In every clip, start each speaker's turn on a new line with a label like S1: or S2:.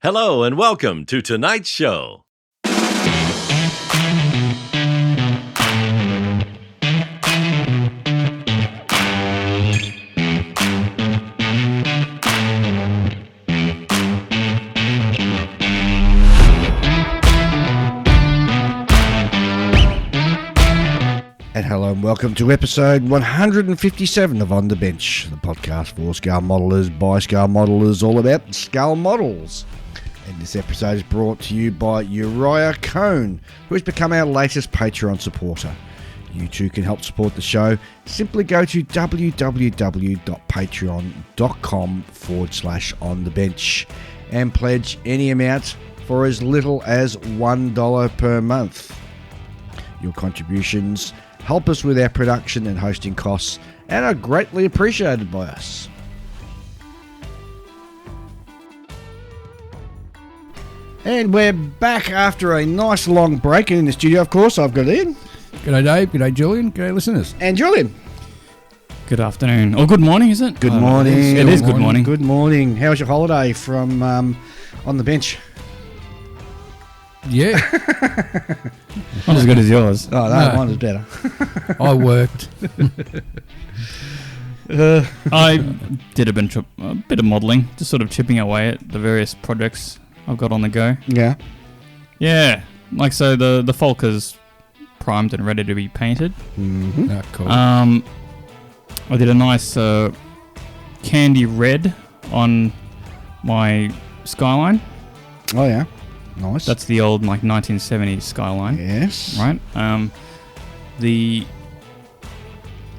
S1: Hello and welcome to tonight's show.
S2: And hello and welcome to episode 157 of On the Bench, the podcast for skull modelers by skull modelers, all about skull models. And this episode is brought to you by Uriah Cohn, who has become our latest Patreon supporter. You too can help support the show. Simply go to www.patreon.com/onthebench and pledge any amount for as little as $1 per month. Your contributions help us with our production and hosting costs and are greatly appreciated by us. And we're back after a nice long break. And in the studio, of course, I've got Ian.
S3: G'day Dave, g'day Julian, g'day listeners.
S2: And Julian.
S3: Good afternoon. Or good morning, is it?
S2: Good morning.
S3: It is good morning.
S2: Good morning. How was your holiday from On the Bench?
S3: Yeah. Not as good as yours.
S2: Oh, no, mine was better.
S3: I worked. I did a bit of modelling, just sort of chipping away at the various projects I've got on the go.
S2: Yeah.
S3: Yeah. Like, so the Falker's primed and ready to be painted.
S2: Mm-hmm.
S3: Oh, cool. I did a nice candy red on my skyline.
S2: Oh, yeah. Nice.
S3: That's the old, like, 1970s skyline.
S2: Yes.
S3: Right? The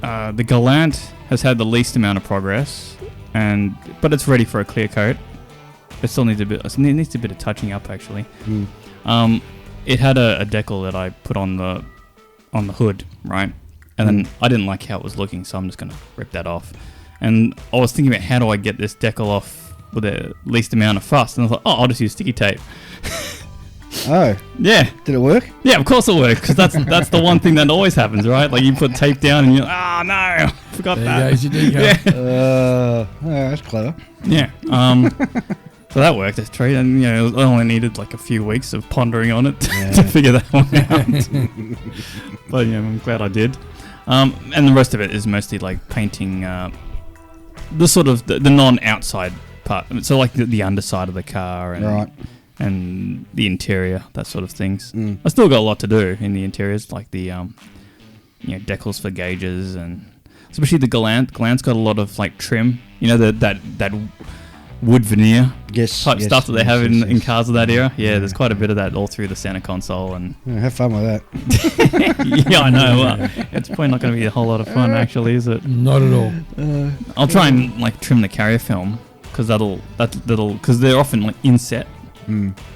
S3: Gallant has had the least amount of progress, but it's ready for a clear coat. It still needs a bit of touching up, actually.
S2: Mm.
S3: It had a decal that I put on the hood, right? And then I didn't like how it was looking, so I'm just going to rip that off. And I was thinking about how do I get this decal off with the least amount of fuss, and I thought, I'll just use sticky tape.
S2: Oh.
S3: Yeah.
S2: Did it work?
S3: Yeah, of course it worked, because that's the one thing that always happens, right? Like, you put tape down and you're like, no, I forgot that.
S2: Yeah. That's clever.
S3: Yeah. So that worked, that's true. And, I only needed like a few weeks of pondering on it to figure that one out. But, I'm glad I did. And the rest of it is mostly like painting the sort of the non-outside part. So like the underside of the car and
S2: right.
S3: And the interior, that sort of things.
S2: Mm.
S3: I still got a lot to do in the interiors, like the decals for gauges, and especially the Gallant. Gallant's got a lot of like trim, that wood veneer type stuff that they have in cars of that era. Yeah, there's quite a bit of that all through the center console, and
S2: have fun with that.
S3: yeah, I know. Well, it's probably not going to be a whole lot of fun, actually, is it?
S4: Not at all.
S3: I'll try and like trim the carrier film because because they're often like inset.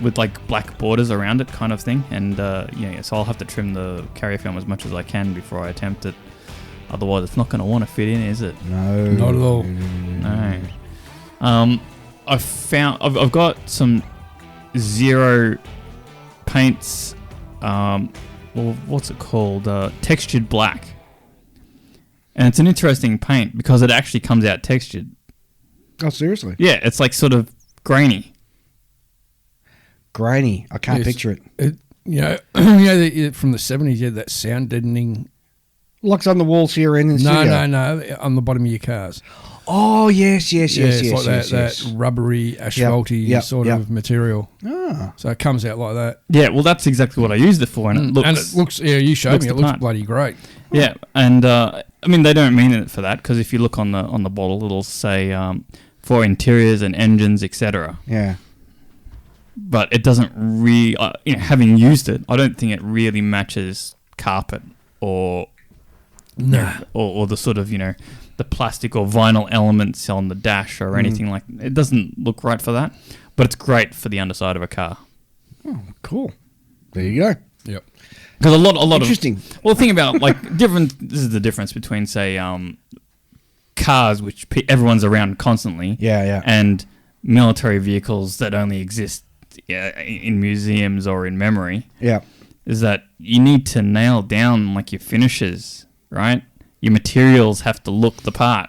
S3: With like black borders around it, kind of thing, and so I'll have to trim the carrier film as much as I can before I attempt it. Otherwise, it's not going to want to fit in, is it?
S2: No,
S4: not at all.
S3: No. I've got some zero paints. What's it called? Textured black, and it's an interesting paint because it actually comes out textured.
S2: Oh, seriously?
S3: Yeah, it's like sort of grainy.
S2: Grainy. I can't picture it.
S4: From the 70s, you had that sound deadening.
S2: Locks on the walls here in the studio.
S4: No, on the bottom of your cars.
S2: Oh, yes.
S4: It's like that rubbery, asphalty sort of material.
S2: Ah.
S4: So it comes out like that.
S3: Yeah, well, that's exactly what I used it for, and it looks...
S4: you showed me, it looks bloody great.
S3: Yeah, and, they don't mean it for that, because if you look on the bottle, it'll say for interiors and engines, etc.
S2: Yeah.
S3: But it doesn't really... having used it, I don't think it really matches carpet or...
S4: No.
S3: Or the sort of, the plastic or vinyl elements on the dash or anything like that. It doesn't look right for that, but it's great for the underside of a car.
S2: Oh, cool. There you go.
S4: Yep.
S3: Because a lot
S2: interesting.
S3: Well, think about this is the difference between, say, cars, which everyone's around constantly.
S2: Yeah.
S3: And military vehicles that only exist in museums or in memory.
S2: Yeah.
S3: Is that you need to nail down like your finishes, right? Your materials have to look the part.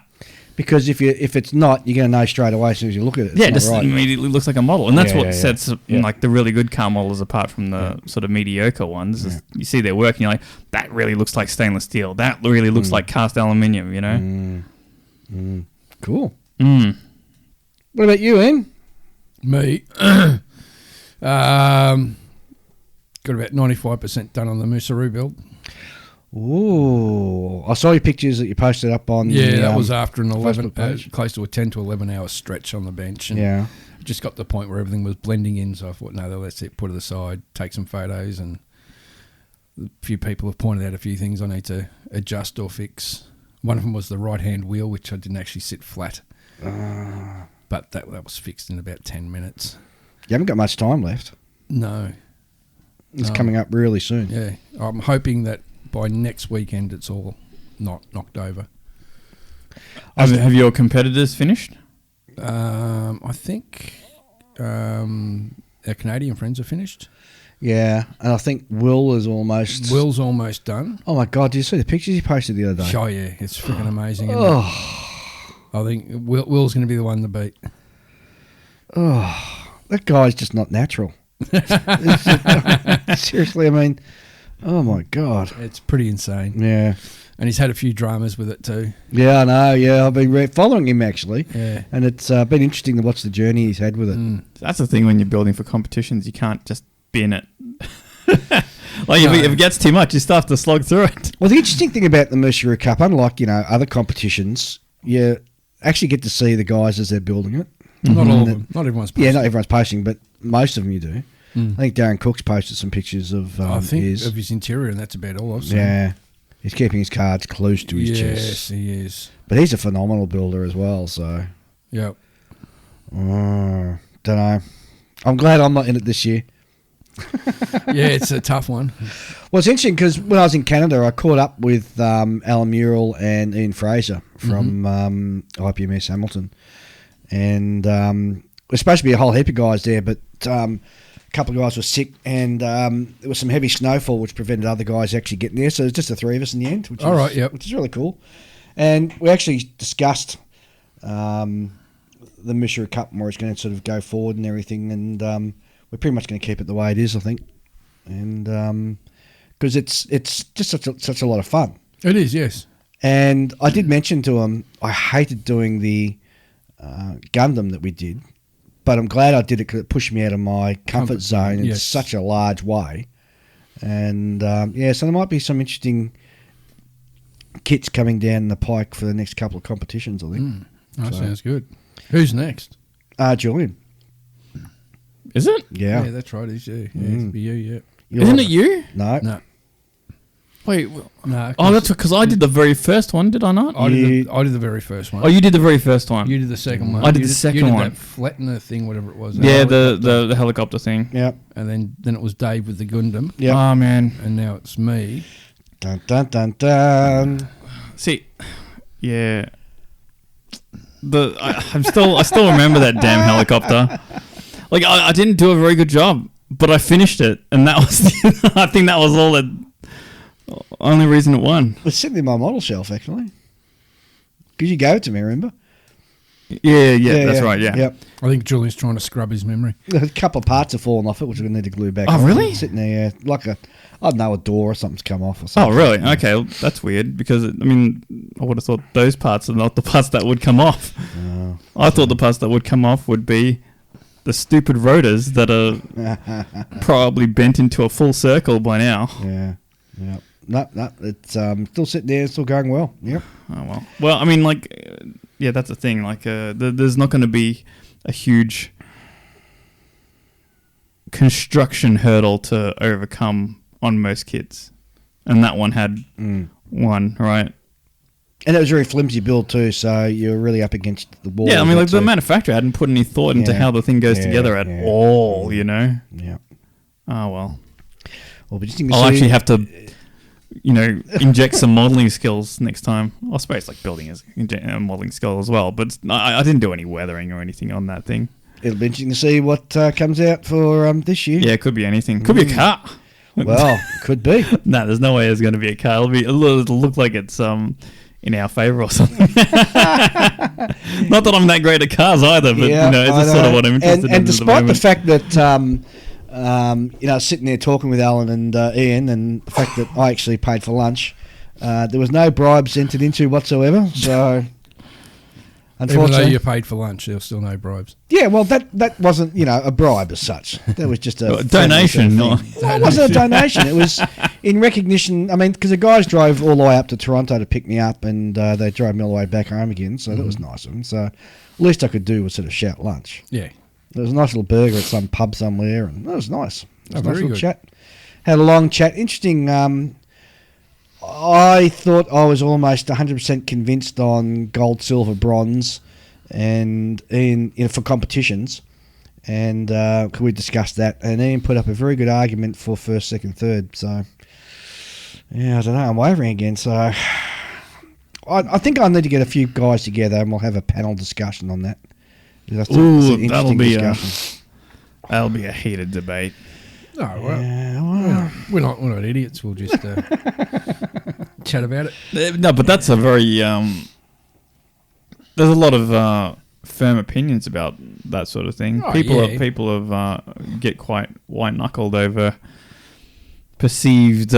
S2: Because if it's not, you're going to know straight away as soon as you look at it.
S3: Yeah, it just immediately looks like a model. And that's what sets like the really good car models apart from the sort of mediocre ones. Is you see their work and you're like, that really looks like stainless steel. That really looks like cast aluminium, you know?
S2: Cool. What about you, Ian?
S4: Me? Got about 95% done on the Musaru build.
S2: Ooh, I saw your pictures that you posted up on.
S4: Yeah, that was after an 11, close to a 10 to 11 hour stretch on the bench. And just got to the point where everything was blending in. So I thought, no, let's put it aside, take some photos, and a few people have pointed out a few things I need to adjust or fix. One of them was the right hand wheel, which I didn't actually sit flat, but that was fixed in about 10 minutes.
S2: You haven't got much time left.
S4: No,
S2: it's coming up really soon.
S4: Yeah, I'm hoping that by next weekend it's all not knocked over.
S3: Have your competitors finished?
S4: I think our Canadian friends are finished.
S2: Yeah, and I think Will's almost
S4: done.
S2: Oh my God, did you see the pictures he posted the other day?
S4: Oh yeah, it's freaking amazing. I think Will's going to be the one to beat.
S2: Oh, that guy's just not natural. Seriously, I mean, oh my God.
S4: It's pretty insane.
S2: Yeah.
S4: And he's had a few dramas with it too.
S2: Yeah, I know. Yeah, I've been following him actually.
S4: Yeah.
S2: And it's been interesting to watch the journey he's had with it.
S3: That's the thing when you're building for competitions, you can't just bin it. If it gets too much, you still have to slog through it.
S2: Well, the interesting thing about the Musaru Cup, unlike, other competitions, you actually get to see the guys as they're building it.
S4: Not all of them. Not everyone's posting.
S2: Yeah, not everyone's posting, but most of them you do. I think Darren Cook's posted some pictures of
S4: of his interior, and that's about all I've seen.
S2: Yeah. He's keeping his cards close to his chest.
S4: Yes, he is.
S2: But he's a phenomenal builder as well, so...
S4: Yep.
S2: Don't know. I'm glad I'm not in it this year.
S4: Yeah, it's a tough one.
S2: Well, it's interesting because when I was in Canada, I caught up with Alan Murrell and Ian Fraser from IPMS Hamilton. And there's supposed to be a whole heap of guys there, but a couple of guys were sick, and there was some heavy snowfall which prevented other guys actually getting there. So it was just the three of us in the end, which is really cool. And we actually discussed the Musaru Cup and where it's going to sort of go forward and everything, and we're pretty much going to keep it the way it is, I think. And because it's just such a lot of fun.
S4: It is, yes.
S2: And I did mention to him I hated doing the Gundam that we did, but I'm glad I did it because it pushed me out of my comfort zone in such a large way. And so there might be some interesting kits coming down the pike for the next couple of competitions, I think.
S4: That sounds good. Who's next?
S2: Julian.
S3: Is it?
S2: Yeah.
S4: Yeah, that's right. It'll be you, yeah.
S3: Isn't it you?
S2: No.
S3: Wait.
S4: No.
S3: Oh, that's because I did the very first one, did I not?
S4: I did the very first one.
S3: Oh, you did the very first one.
S4: You did the second one.
S3: I did the second one.
S4: That flattener thing, whatever it was.
S3: Yeah, the helicopter thing.
S2: Yep.
S4: And then it was Dave with the Gundam.
S2: Yep.
S3: Oh man.
S4: And now it's me.
S2: Dun dun dun dun.
S3: See, yeah. I still remember that damn helicopter. Like I didn't do a very good job, but I finished it, and that was I think that was all the only reason it won.
S2: It's sitting in my model shelf actually, because you gave it to me. Remember?
S3: Yeah, that's right. Yeah.
S2: Yep.
S4: I think Julian's trying to scrub his memory.
S2: A couple of parts have fallen off it, which we're going to need to glue back.
S3: Oh,
S2: on.
S3: really?
S2: It's sitting there, like a door or something's come off or something.
S3: Oh, really? Okay, well, that's weird because I would have thought those parts are not the parts that would come off. I thought the parts that would come off would be the stupid rotors that are probably bent into a full circle by now.
S2: Yeah. No, it's still sitting there, still going well. Yep.
S3: Oh, well. Well, that's the thing. Like, there's not going to be a huge construction hurdle to overcome on most kits. And that one had one, right?
S2: And it was a very flimsy build too, so you're really up against the wall.
S3: Yeah, the manufacturer hadn't put any thought into how the thing goes together at all, you know?
S2: Yeah.
S3: Oh, well.
S2: Well, but you
S3: I'll actually have to, inject some modelling skills next time. I suppose like building is a modelling skill as well, but I didn't do any weathering or anything on that thing.
S2: It'll be interesting to see what comes out for this year.
S3: Yeah, it could be anything. Could be a car.
S2: Well, could be.
S3: No, there's no way there's going to be a car. It'll look like it's in our favour or something. Not that I'm that great at cars either, but it's just sort of what I'm interested in.
S2: And despite the fact that sitting there talking with Alan and Ian, and the fact that I actually paid for lunch, there was no bribes entered into whatsoever. So, unfortunately,
S4: even though you paid for lunch, there was still no bribes.
S2: Yeah, well, that wasn't a bribe as such. That was just a
S3: donation.
S2: Well, it wasn't a donation. It was in recognition. I mean, because the guys drove all the way up to Toronto to pick me up, and they drove me all the way back home again. So that was nice of them. So, least I could do was sort of shout lunch.
S4: Yeah.
S2: There was a nice little burger at some pub somewhere, and that was nice. It was a nice
S4: very
S2: little
S4: good.
S2: chat. Had a long chat. Interesting. I thought I was almost 100% convinced on gold, silver, bronze, and for competitions. And could we discuss that? And Ian put up a very good argument for first, second, third. So, yeah, I don't know. I'm wavering again. So, I think I need to get a few guys together, and we'll have a panel discussion on that.
S3: Ooh, that'll be a heated debate.
S4: Oh, well, we're not idiots. We'll just chat about it.
S3: No, but that's a very... there's a lot of firm opinions about that sort of thing.
S4: Oh,
S3: people have get quite white-knuckled over perceived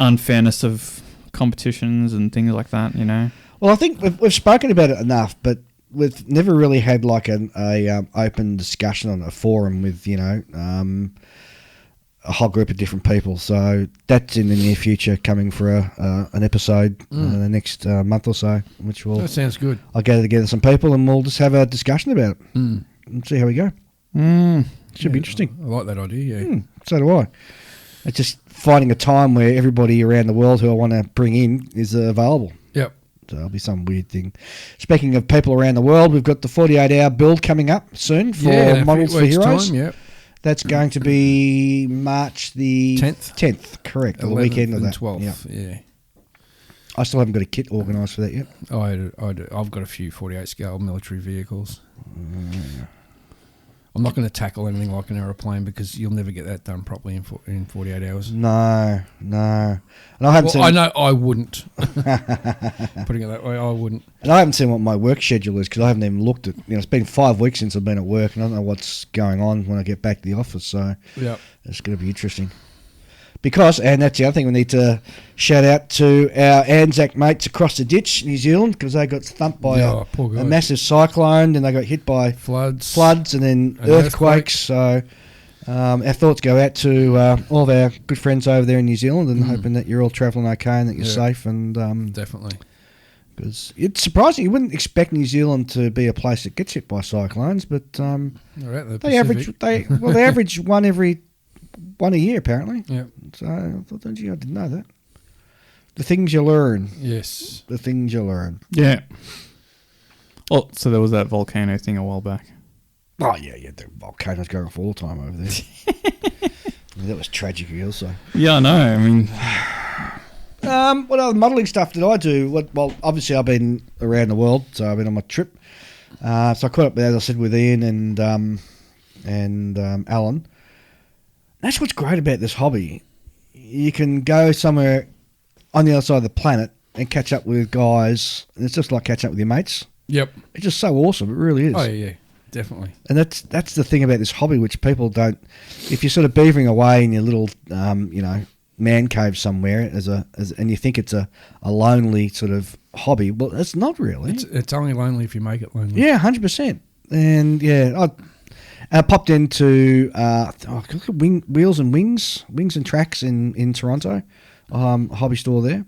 S3: unfairness of competitions and things like that,
S2: Well, I think we've spoken about it enough, but we've never really had like an open discussion on a forum with a whole group of different people. So that's in the near future, coming for an episode in the next month or so, which will.
S4: That sounds good.
S2: I'll gather together some people and we'll just have a discussion about it and see how we go. Should be interesting.
S4: I like that idea. Yeah.
S2: So do I. It's just finding a time where everybody around the world who I want to bring in is available.
S4: Yep.
S2: So it'll be some weird thing. Speaking of people around the world, we've got the 48-hour build coming up soon for Models for Heroes.
S4: Yep.
S2: That's going to be March the
S4: 10th.
S2: Correct. On the weekend of that.
S4: 12th, yeah.
S2: I still haven't got a kit organised for that yet.
S4: I've got a few 48 scale military vehicles. I'm not going to tackle anything like an aeroplane because you'll never get that done properly in 48 hours.
S2: No. And I haven't seen.
S4: I know I wouldn't. Putting it that way, I wouldn't.
S2: And I haven't seen what my work schedule is because I haven't even looked at. It's been 5 weeks since I've been at work, and I don't know what's going on when I get back to the office. So it's going to be interesting. And that's the other thing, we need to shout out to our Anzac mates across the ditch, New Zealand, because they got thumped by a massive cyclone, and they got hit by floods and then earthquakes. So our thoughts go out to all of our good friends over there in New Zealand, and hoping that you're all travelling okay and that you're safe. And
S4: definitely. Because
S2: it's surprising. You wouldn't expect New Zealand to be a place that gets hit by cyclones, but they average one a year, apparently.
S4: Yeah.
S2: So I thought, I didn't know that. The things you learn.
S4: Yes.
S2: The things you learn.
S3: Yeah. Oh, so there was that volcano thing a while back.
S2: Oh, yeah. The volcano's going off all the time over there. That was tragic also.
S3: Yeah, I know. I mean...
S2: what other modelling stuff did I do? Well, obviously I've been around the world, so I've been on my trip. So I caught up, as I said, with Ian and Alan. That's what's great about this hobby. You can go somewhere on the other side of the planet and catch up with guys, and it's just like catching up with your mates.
S4: Yep.
S2: It's just so awesome. It really is.
S4: Oh, yeah, definitely.
S2: And that's the thing about this hobby, which people don't... If you're sort of beavering away in your little, man cave somewhere, and you think it's a lonely sort of hobby, well, it's not really.
S4: It's only lonely if you make it lonely.
S2: Yeah, 100%. And, I popped into Wheels and Wings and Tracks in Toronto, a hobby store there.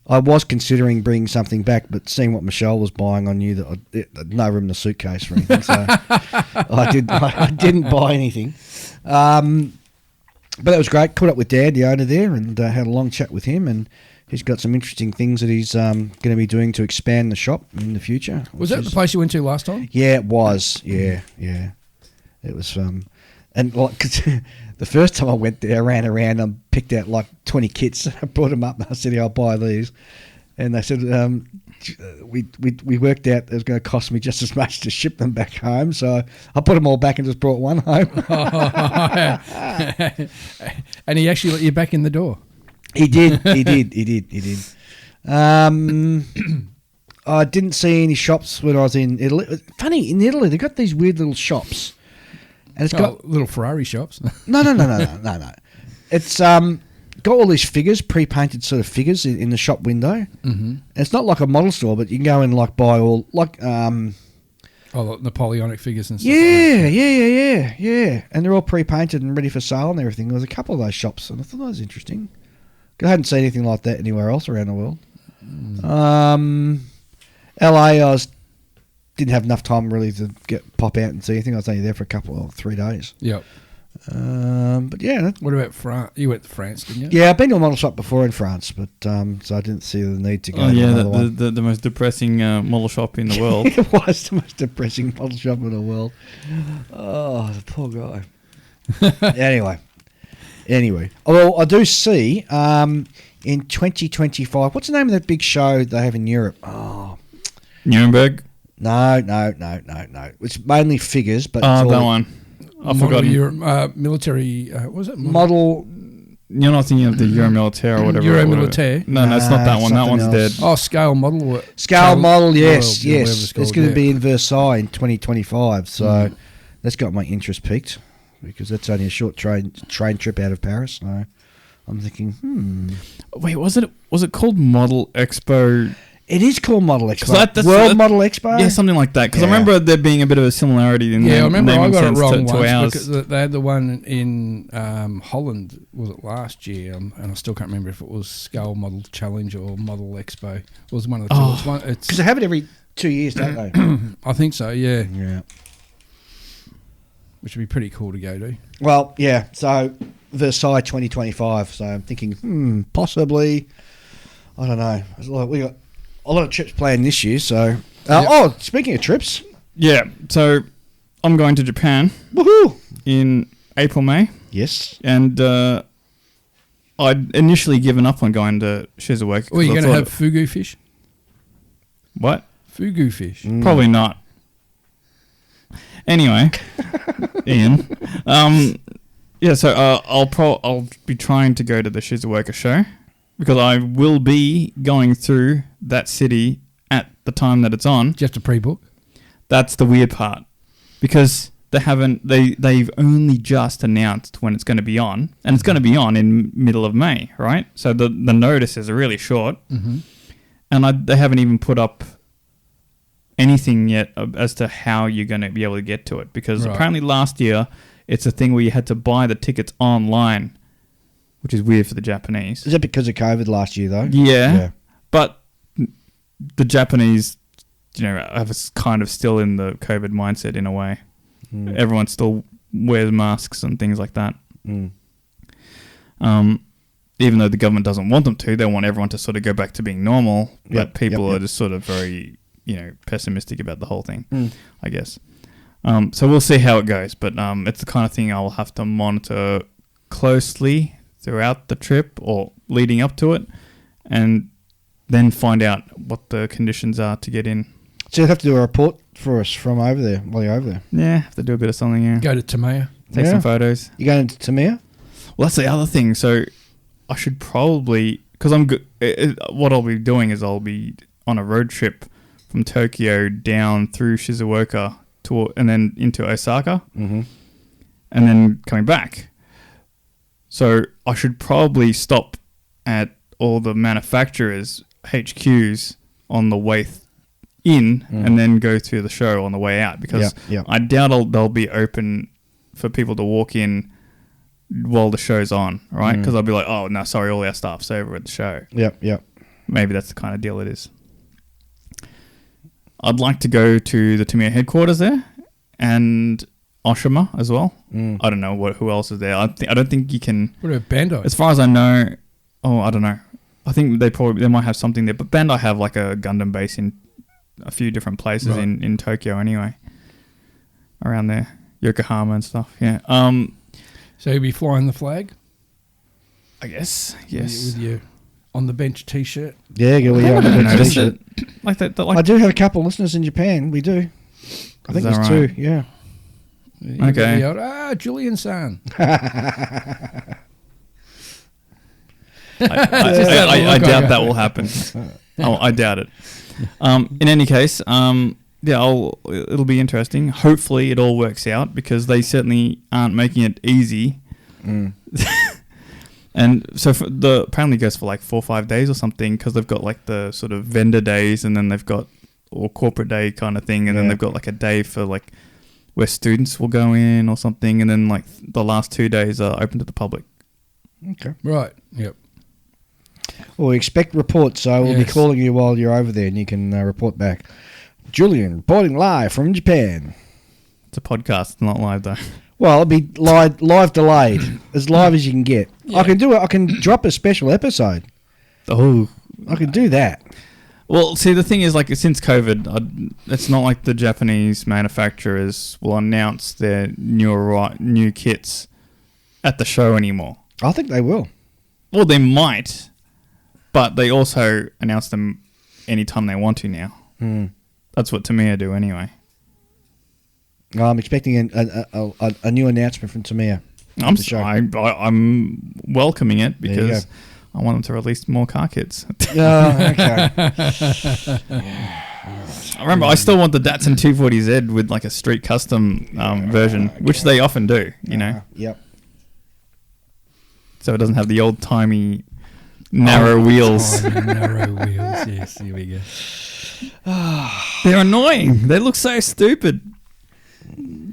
S2: I was considering bringing something back, but seeing what Michelle was buying, I knew that I had no room in the suitcase for anything, so I didn't buy anything. But that was great. Caught up with Dad, the owner there, and had a long chat with him, and he's got some interesting things that he's going to be doing to expand the shop in the future.
S4: Was that the place you went to last time?
S2: Yeah, it was. Yeah. It was, and like, the first time I went there, I ran around and picked out like 20 kits. I brought them up and I said, I'll buy these. And they said, we worked out it was going to cost me just as much to ship them back home. So I put them all back and just brought one home.
S4: And he actually let you back in the door.
S2: He did. I didn't see any shops when I was in Italy. Funny, in Italy, they've got these weird little shops. And it's got
S4: little Ferrari shops.
S2: No. It's got all these figures, pre-painted sort of figures in the shop window. Mm-hmm. And it's not like a model store, but you can go and like buy all like
S4: like Napoleonic figures and stuff.
S2: Yeah. And they're all pre-painted and ready for sale and everything. There was a couple of those shops, and I thought that was interesting. I hadn't seen anything like that anywhere else around the world. LA, didn't have enough time really to pop out and see anything. I was only there for a couple of 3 days.
S4: Yep.
S2: But yeah.
S4: What about France? You went to France, didn't you?
S2: Yeah, I've been to a model shop before in France, but so I didn't see the need to go.
S3: Oh
S2: to
S3: yeah,
S2: another one.
S3: the most depressing model shop in the world.
S2: It was the most depressing model shop in the world. Oh, the poor guy. Anyway. Well, I do see in 2025. What's the name of that big show they have in Europe? Oh,
S3: Nuremberg.
S2: No. It's mainly figures, but
S3: that one. I forgot.
S4: Military. What was it?
S2: Model.
S3: You're not thinking of the Euromilitaire or whatever.
S4: Euromilitaire?
S3: No, it's not that one. That one's
S2: else.
S3: dead.
S4: Oh, scale model.
S2: Scale model, yes.
S4: It's
S2: It's going to be in Versailles in 2025, so that's got my interest piqued because that's only a short train trip out of Paris. So I'm thinking,
S3: Wait, was it called Model Expo?
S2: It is called Model Expo.
S3: That's
S2: World Model Expo?
S3: Yeah, something like that. Because I remember there being a bit of a similarity in
S4: I remember I got it wrong
S3: to
S4: once
S3: ours.
S4: because they had the one in Holland, was it last year? And I still can't remember if it was Scale Model Challenge or Model Expo. It was one of the two.
S2: Because they have it every 2 years, don't they?
S4: I think so, yeah.
S2: Yeah.
S4: Which would be pretty cool to go to.
S2: Well, yeah. So Versailles 2025. So I'm thinking, possibly. I don't know. We got a lot of trips planned this year. So, speaking of trips,
S3: yeah. So I'm going to Japan.
S2: Woohoo!
S3: In April, May.
S2: Yes.
S3: And I'd initially given up on going to Shizuoka.
S4: Well, you're going to have fugu fish.
S3: What?
S4: Fugu fish.
S3: Probably not. Anyway, Ian. So I'll be trying to go to the Shizuoka show because I will be going through that city at the time that it's on.
S4: Do you have to pre-book?
S3: That's the weird part because they've only just announced when it's going to be on, and it's going to be on in middle of May, right? So the notices are really short, and they haven't even put up anything yet as to how you're going to be able to get to it because apparently last year it's a thing where you had to buy the tickets online, which is weird for the Japanese.
S2: Is that because of COVID last year though?
S3: Yeah. But the Japanese, are kind of still in the COVID mindset in a way. Everyone still wears masks and things like that. Even though the government doesn't want them to, they want everyone to sort of go back to being normal. But people are just sort of very pessimistic about the whole thing, I guess. So we'll see how it goes, but it's the kind of thing I'll have to monitor closely throughout the trip or leading up to it, and then find out what the conditions are to get in.
S2: So you'll have to do a report for us from over there while you're over there.
S3: Yeah, have to do a bit of something, yeah.
S4: Go to Tamea.
S3: Take some photos.
S2: You going to Tamea?
S3: Well, that's the other thing. So I should probably, because what I'll be doing is I'll be on a road trip from Tokyo down through Shizuoka and then into Osaka, and then coming back. So I should probably stop at all the manufacturers' HQs on the way in, and then go through the show on the way out because I doubt they'll be open for people to walk in while the show's on, right? Because I'll be like, oh no, sorry, all our staff's over at the show. Yep. Maybe that's the kind of deal it is. I'd like to go to the Tamiya headquarters there and Oshima as well. I don't know who else is there. I don't think you can.
S4: What about Bandai?
S3: As far as I know, I don't know. I think they might have something there, but Bandai have like a Gundam base in a few different places in Tokyo anyway. Around there, Yokohama and stuff. Yeah.
S4: So you'll be flying the flag?
S3: I guess. Yes.
S4: With your on the bench T-shirt.
S2: Yeah, on the bench T-shirt.
S3: Like that.
S2: I do have a couple of listeners in Japan. We do. I think there's two. Yeah.
S3: Okay.
S4: Julian-san.
S3: I doubt that will happen. I doubt it. In any case, it'll be interesting. Hopefully, it all works out because they certainly aren't making it easy. And so apparently it goes for like 4 or 5 days or something because they've got like the sort of vendor days and then they've got or corporate day kind of thing and then they've got like a day for like where students will go in or something and then like the last 2 days are open to the public.
S2: Okay.
S4: Right. Yep.
S2: Well, we expect reports, so we'll be calling you while you're over there and you can report back. Julian, reporting live from Japan.
S3: It's a podcast, not live though.
S2: Well, it'll be live delayed, as live as you can get. Yeah. I can do it. I can drop a special episode.
S3: Oh,
S2: I can do that.
S3: Well, see, the thing is, like, since COVID, it's not like the Japanese manufacturers will announce their new kits at the show anymore.
S2: I think they will.
S3: Well, they might, but they also announce them anytime they want to now. That's what Tamiya do anyway.
S2: I'm expecting a new announcement from Tamiya.
S3: I'm welcoming it because I want them to release more car kits.
S2: Oh, okay.
S3: I remember I still want the Datsun 240Z with like a street custom version, which they often do, you know.
S2: Yep.
S3: So it doesn't have the old-timey narrow wheels.
S4: Narrow wheels, yes, here we go.
S3: They're annoying. They look so stupid.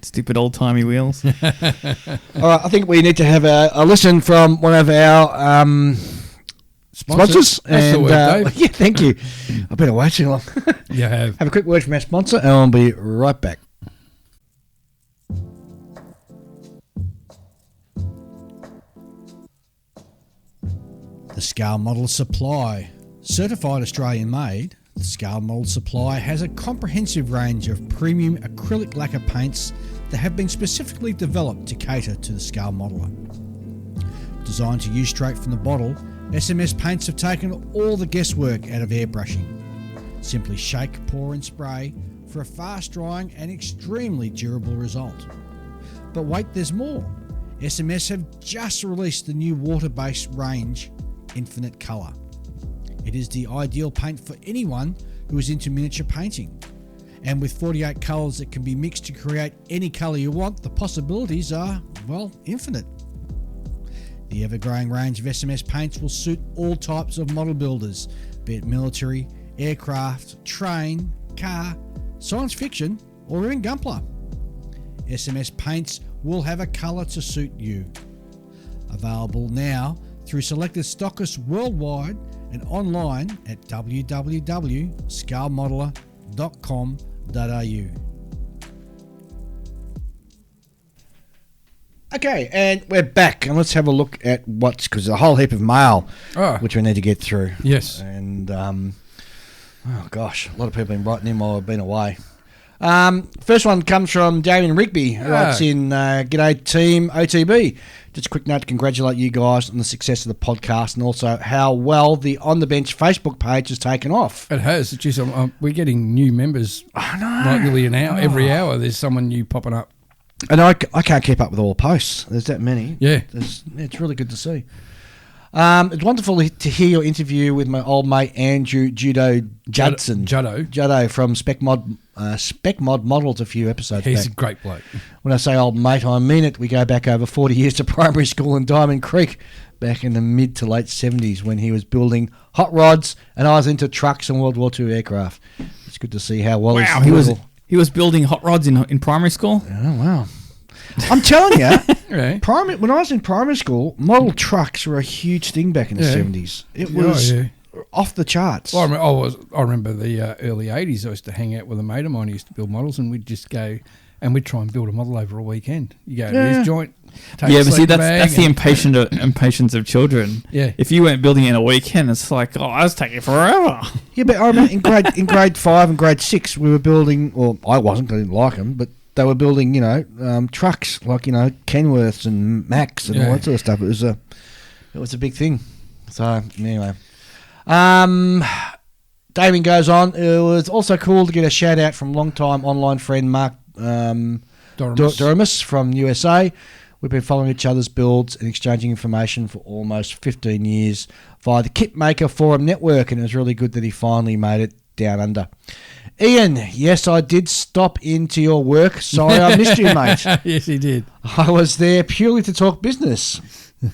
S3: Stupid old-timey wheels.
S2: All right, I think we need to have a listen from one of our sponsors.
S4: That's the word, Dave.
S2: Yeah, thank you. I've been away too long.
S4: You have.
S2: Have a quick word from our sponsor and I'll be right back. The Scale Model Supply. Certified Australian made, the Scale Model Supply has a comprehensive range of premium acrylic lacquer paints that have been specifically developed to cater to the scale modeler. Designed to use straight from the bottle, SMS paints have taken all the guesswork out of airbrushing. Simply shake, pour and spray for a fast drying and extremely durable result. But wait, there's more. SMS have just released the new water-based range, Infinite Colour. It is the ideal paint for anyone who is into miniature painting. And with 48 colours that can be mixed to create any colour you want, the possibilities are, well, infinite. The ever-growing range of SMS paints will suit all types of model builders, be it military, aircraft, train, car, science fiction, or even Gunpla. SMS paints will have a colour to suit you. Available now through selected stockists worldwide and online at www.scalemodeler.com.au. Okay, and we're back, and let's have a look at because there's a whole heap of mail which we need to get through.
S4: Yes.
S2: And, oh gosh, a lot of people have been writing in while I've been away. First one comes from Damien Rigby, who writes in, G'day team OTB. Just a quick note to congratulate you guys on the success of the podcast and also how well the On The Bench Facebook page has taken off.
S4: It has. Jeez, we're getting new members.
S2: I know.
S4: Like really an hour. Every hour there's someone new popping up.
S2: And I can't keep up with all the posts. There's that many.
S4: Yeah.
S2: It's really good to see. It's wonderful to hear your interview with my old mate Andrew Juddo from Spec Mod Models a few episodes
S4: He's
S2: back.
S4: a great bloke.
S2: When I say old mate, I mean it. We go back over 40 years to primary school in Diamond Creek back in the mid to late 70s when he was building hot rods and I was into trucks and World War II aircraft. It's good to see how well
S3: he was building hot rods in primary school?
S2: Oh, wow. I'm telling you,
S4: Right.
S2: when I was in primary school, model trucks were a huge thing back in the 70s. It was off the charts.
S4: Well, I remember the early 80s. I used to hang out with a mate of mine who used to build models, and we'd just go and we'd try and build a model over a weekend. You go to this joint.
S3: But see, that's the impatience of children.
S4: Yeah.
S3: If you weren't building it in a weekend, it's like, oh, I was taking forever.
S2: Yeah, but I remember in grade 5 and grade 6, we were building, well, I wasn't, I didn't like them, but they were building, trucks like, Kenworths and Macs and all that sort of stuff. It was a big thing. So, anyway. Damien goes on. It was also cool to get a shout out from long-time online friend Mark Doremus from USA. We've been following each other's builds and exchanging information for almost 15 years via the Kitmaker Forum network, and it was really good that he finally made it down under. Ian, yes, I did stop into your work. Sorry I missed you, mate.
S4: Yes, he did.
S2: I was there purely to talk business.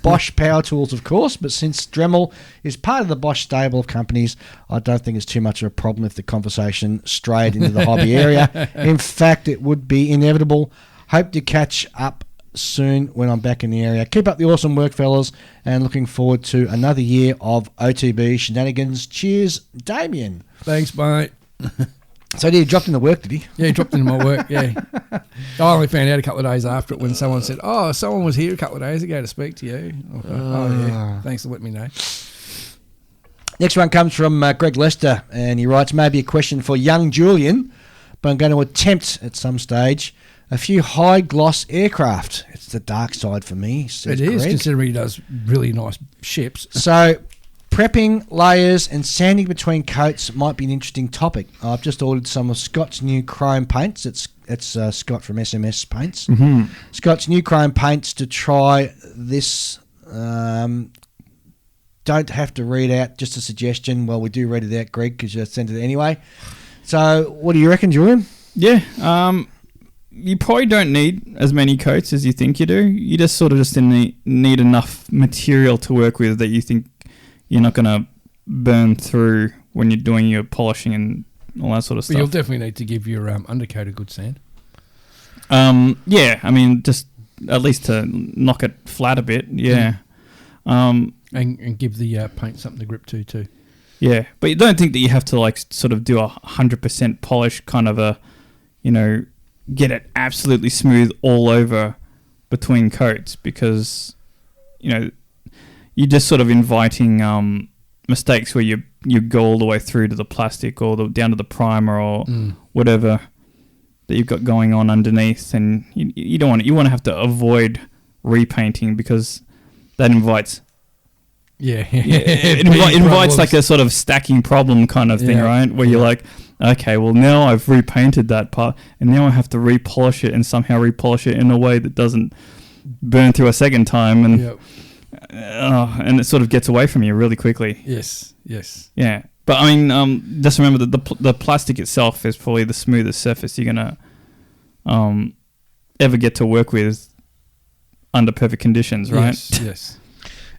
S2: Bosch Power Tools, of course, but since Dremel is part of the Bosch stable of companies, I don't think it's too much of a problem if the conversation strayed into the hobby area. In fact, it would be inevitable. Hope to catch up soon when I'm back in the area. Keep up the awesome work, fellas, and looking forward to another year of OTB shenanigans. Cheers, Damien.
S4: Thanks, mate.
S2: So he dropped into work, did he?
S4: Yeah, he dropped into my work, yeah. I only found out a couple of days after it when someone said, oh, someone was here a couple of days ago to speak to you. Yeah, thanks for letting me know.
S2: Next one comes from Greg Lester, and he writes, maybe a question for young Julian, but I'm going to attempt at some stage a few high-gloss aircraft. It's the dark side for me, says
S4: It is,
S2: Greg.
S4: considering he does really nice ships.
S2: So, prepping, layers, and sanding between coats might be an interesting topic. I've just ordered some of Scott's new chrome paints. It's Scott from SMS Paints.
S3: Mm-hmm.
S2: Scott's new chrome paints to try this. Don't have to read out, just a suggestion. Well, we do read it out, Greg, because you sent it anyway. So, what do you reckon, Julian?
S3: Yeah. You probably don't need as many coats as you think you do. You just sort of need enough material to work with that you think you're not going to burn through when you're doing your polishing and all that sort of stuff.
S4: But you'll definitely need to give your undercoat a good sand.
S3: Yeah, I mean, just at least to knock it flat a bit, yeah.
S4: And give the paint something to grip to too.
S3: Yeah, but you don't think that you have to like sort of do a 100% polish kind of a, get it absolutely smooth all over between coats, because, you're just sort of inviting mistakes where you go all the way through to the plastic or down to the primer or whatever that you've got going on underneath, and you want to have to avoid repainting, because that invites it invites like a sort of stacking problem kind of thing, right? Where you're like, okay, well now I've repainted that part, and now I have to repolish it and somehow repolish it in a way that doesn't burn through a second time, and and it sort of gets away from you really quickly.
S4: Yes.
S3: Yeah, but I mean, just remember that the plastic itself is probably the smoothest surface you're gonna ever get to work with under perfect conditions, right?
S4: Yes.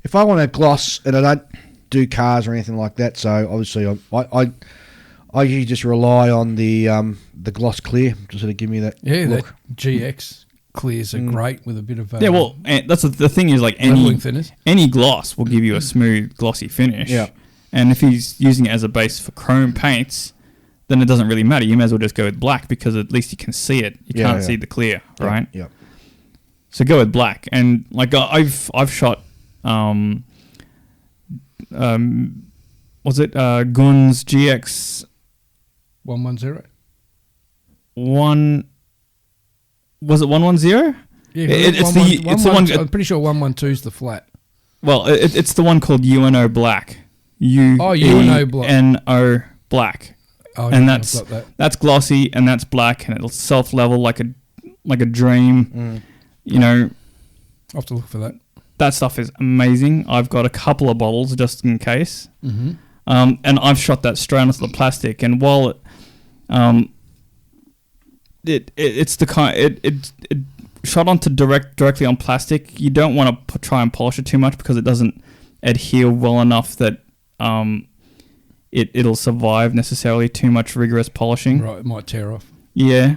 S2: If I want to gloss, and I don't do cars or anything like that, so obviously I usually just rely on the gloss clear to sort of give me that look.
S4: That GX clears are great with a bit of
S3: yeah. Well, and that's the thing is, like any gloss will give you a smooth glossy finish.
S2: Yeah.
S3: And if he's using it as a base for chrome paints, then it doesn't really matter. You may as well just go with black, because at least you can see it. You can't see the clear, right?
S2: Yeah.
S3: So go with black. And like I've shot was it Gunn's GX
S4: 110?
S3: Was it 110?
S4: Yeah,
S3: it's the one.
S4: I'm pretty sure 112 is the flat.
S3: Well, it's the one called UNO Black.
S4: UNO Black.
S3: UNO Black.
S4: Oh,
S3: and that's glossy, and that's black, and it'll self level like a dream.
S4: I'll have to look for that.
S3: That stuff is amazing. I've got a couple of bottles just in case.
S4: Mm-hmm.
S3: And I've shot that straight onto the plastic, and while it's the kind it shot onto directly on plastic, you don't want to try and polish it too much, because it doesn't adhere well enough that it'll survive necessarily too much rigorous polishing.
S4: Right, it might tear off.
S3: Yeah.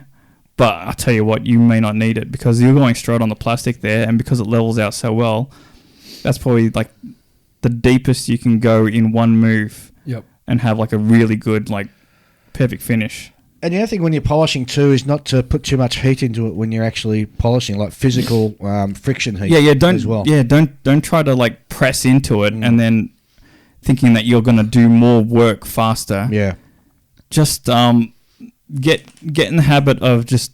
S3: But I tell you what, you may not need it, because you're going straight on the plastic there, and because it levels out so well, that's probably like the deepest you can go in one move.
S4: Yep.
S3: And have like a really good, like, perfect finish.
S2: And the other thing when you're polishing too is not to put too much heat into it when you're actually polishing, like physical friction heat.
S3: Don't try to like press into it and then thinking that you're going to do more work faster.
S2: Yeah.
S3: Just get in the habit of just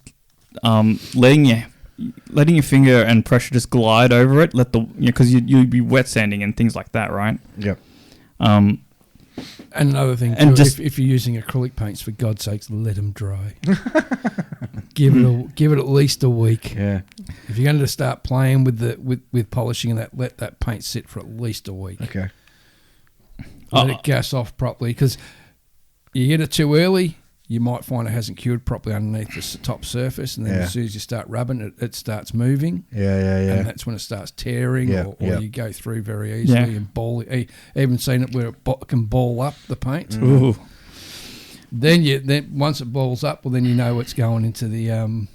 S3: letting your finger and pressure just glide over it. Let the because you'll be wet sanding and things like that, right?
S2: Yep.
S4: And another thing,
S3: And
S4: too,
S3: just-
S4: if you're using acrylic paints, for God's sakes, let them dry. give it at least a week.
S2: Yeah.
S4: If you're going to start playing with polishing and that, let that paint sit for at least a week.
S2: Okay.
S4: Let it gas off properly, because you get it too early, you might find it hasn't cured properly underneath the top surface, and then as soon as you start rubbing it starts moving.
S2: Yeah.
S4: And that's when it starts tearing, or you go through very easily and ball. Even seen it where it can ball up the paint.
S3: Ooh.
S4: Then once it balls up, well, then you know it's going into the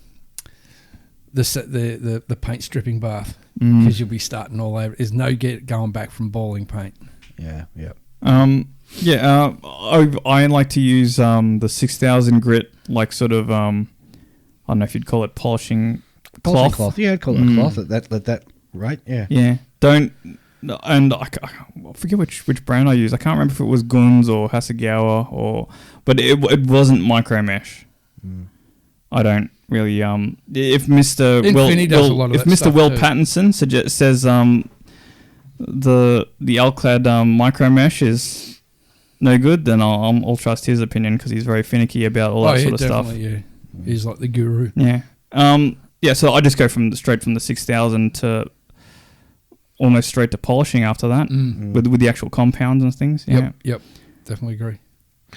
S4: paint stripping bath, because you'll be starting all over. There's no going back from balling paint.
S2: Yeah.
S3: I like to use the 6000 grit, like sort of I don't know if you'd call it polishing cloth.
S2: Yeah, I'd call it a cloth at that rate. Yeah.
S3: Yeah. And I forget which brand I use. I can't remember if it was Guns or Hasegawa but it wasn't micro mesh. I don't really if Mr.
S4: Infinity does a lot of
S3: if
S4: that
S3: Mr.
S4: stuff
S3: Will
S4: too.
S3: Pattinson says the Alclad micro mesh is no good, then I'll trust his opinion, because he's very finicky about all that sort of stuff.
S4: Yeah, he's like the guru.
S3: Yeah. So I just go straight from the 6000 to almost straight to polishing after that with the actual compounds and things. Yeah.
S4: Yep. Definitely agree.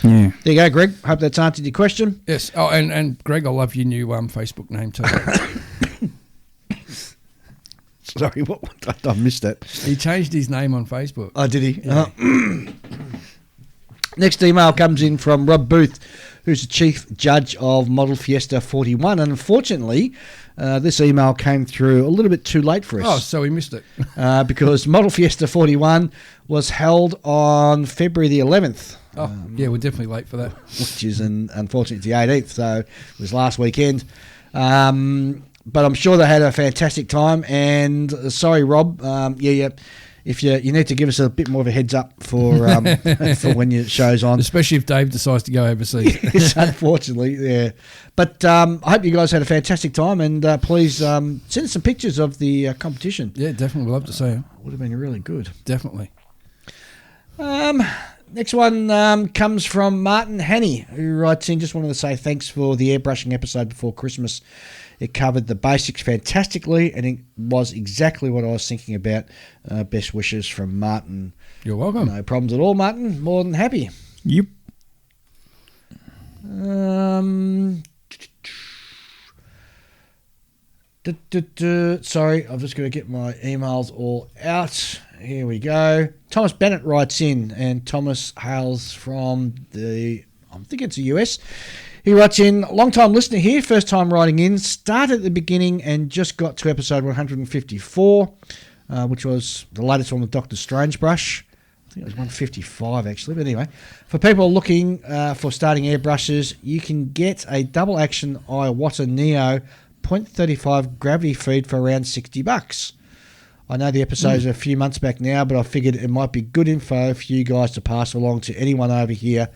S3: Yeah.
S2: There you go, Greg. Hope that's answered your question.
S4: Yes. Oh, and Greg, I love your new Facebook name too.
S2: Sorry, what? I missed that.
S4: He changed his name on Facebook.
S2: Oh, did he?
S4: Yeah.
S2: Next email comes in from Rob Booth, who's the Chief Judge of Model Fiesta 41. And unfortunately, this email came through a little bit too late for us.
S4: Oh, so we missed it.
S2: Because Model Fiesta 41 was held on February the 11th.
S4: Yeah, we're definitely late for that.
S2: Which is, unfortunately, the 18th. So it was last weekend. But I'm sure they had a fantastic time. And sorry, Rob. If you need to give us a bit more of a heads up for for when your show's on,
S4: Especially if Dave decides to go overseas.
S2: Yes, unfortunately, yeah. But I hope you guys had a fantastic time, and please send us some pictures of the competition.
S4: Yeah, definitely. We'd love to see him.
S2: Would have been really good.
S4: Definitely.
S2: Next one comes from Martin Hanny, who writes in, just wanted to say thanks for the airbrushing episode before Christmas. It covered the basics fantastically, and it was exactly what I was thinking about. Best wishes from Martin.
S4: You're welcome.
S2: No problems at all, Martin. More than happy.
S3: Yep.
S2: Sorry, I've just got to get my emails all out. Here we go. Thomas Bennett writes in, and Thomas hails from I think it's the US. He writes in, long-time listener here, first time writing in, started at the beginning and just got to episode 154, which was the latest one with Dr. Strangebrush. I think it was 155 actually, but anyway. For people looking for starting airbrushes, you can get a double action Iwata Neo 0.35 gravity feed for around $60. I know the episode's a few months back now, but I figured it might be good info for you guys to pass along to anyone over here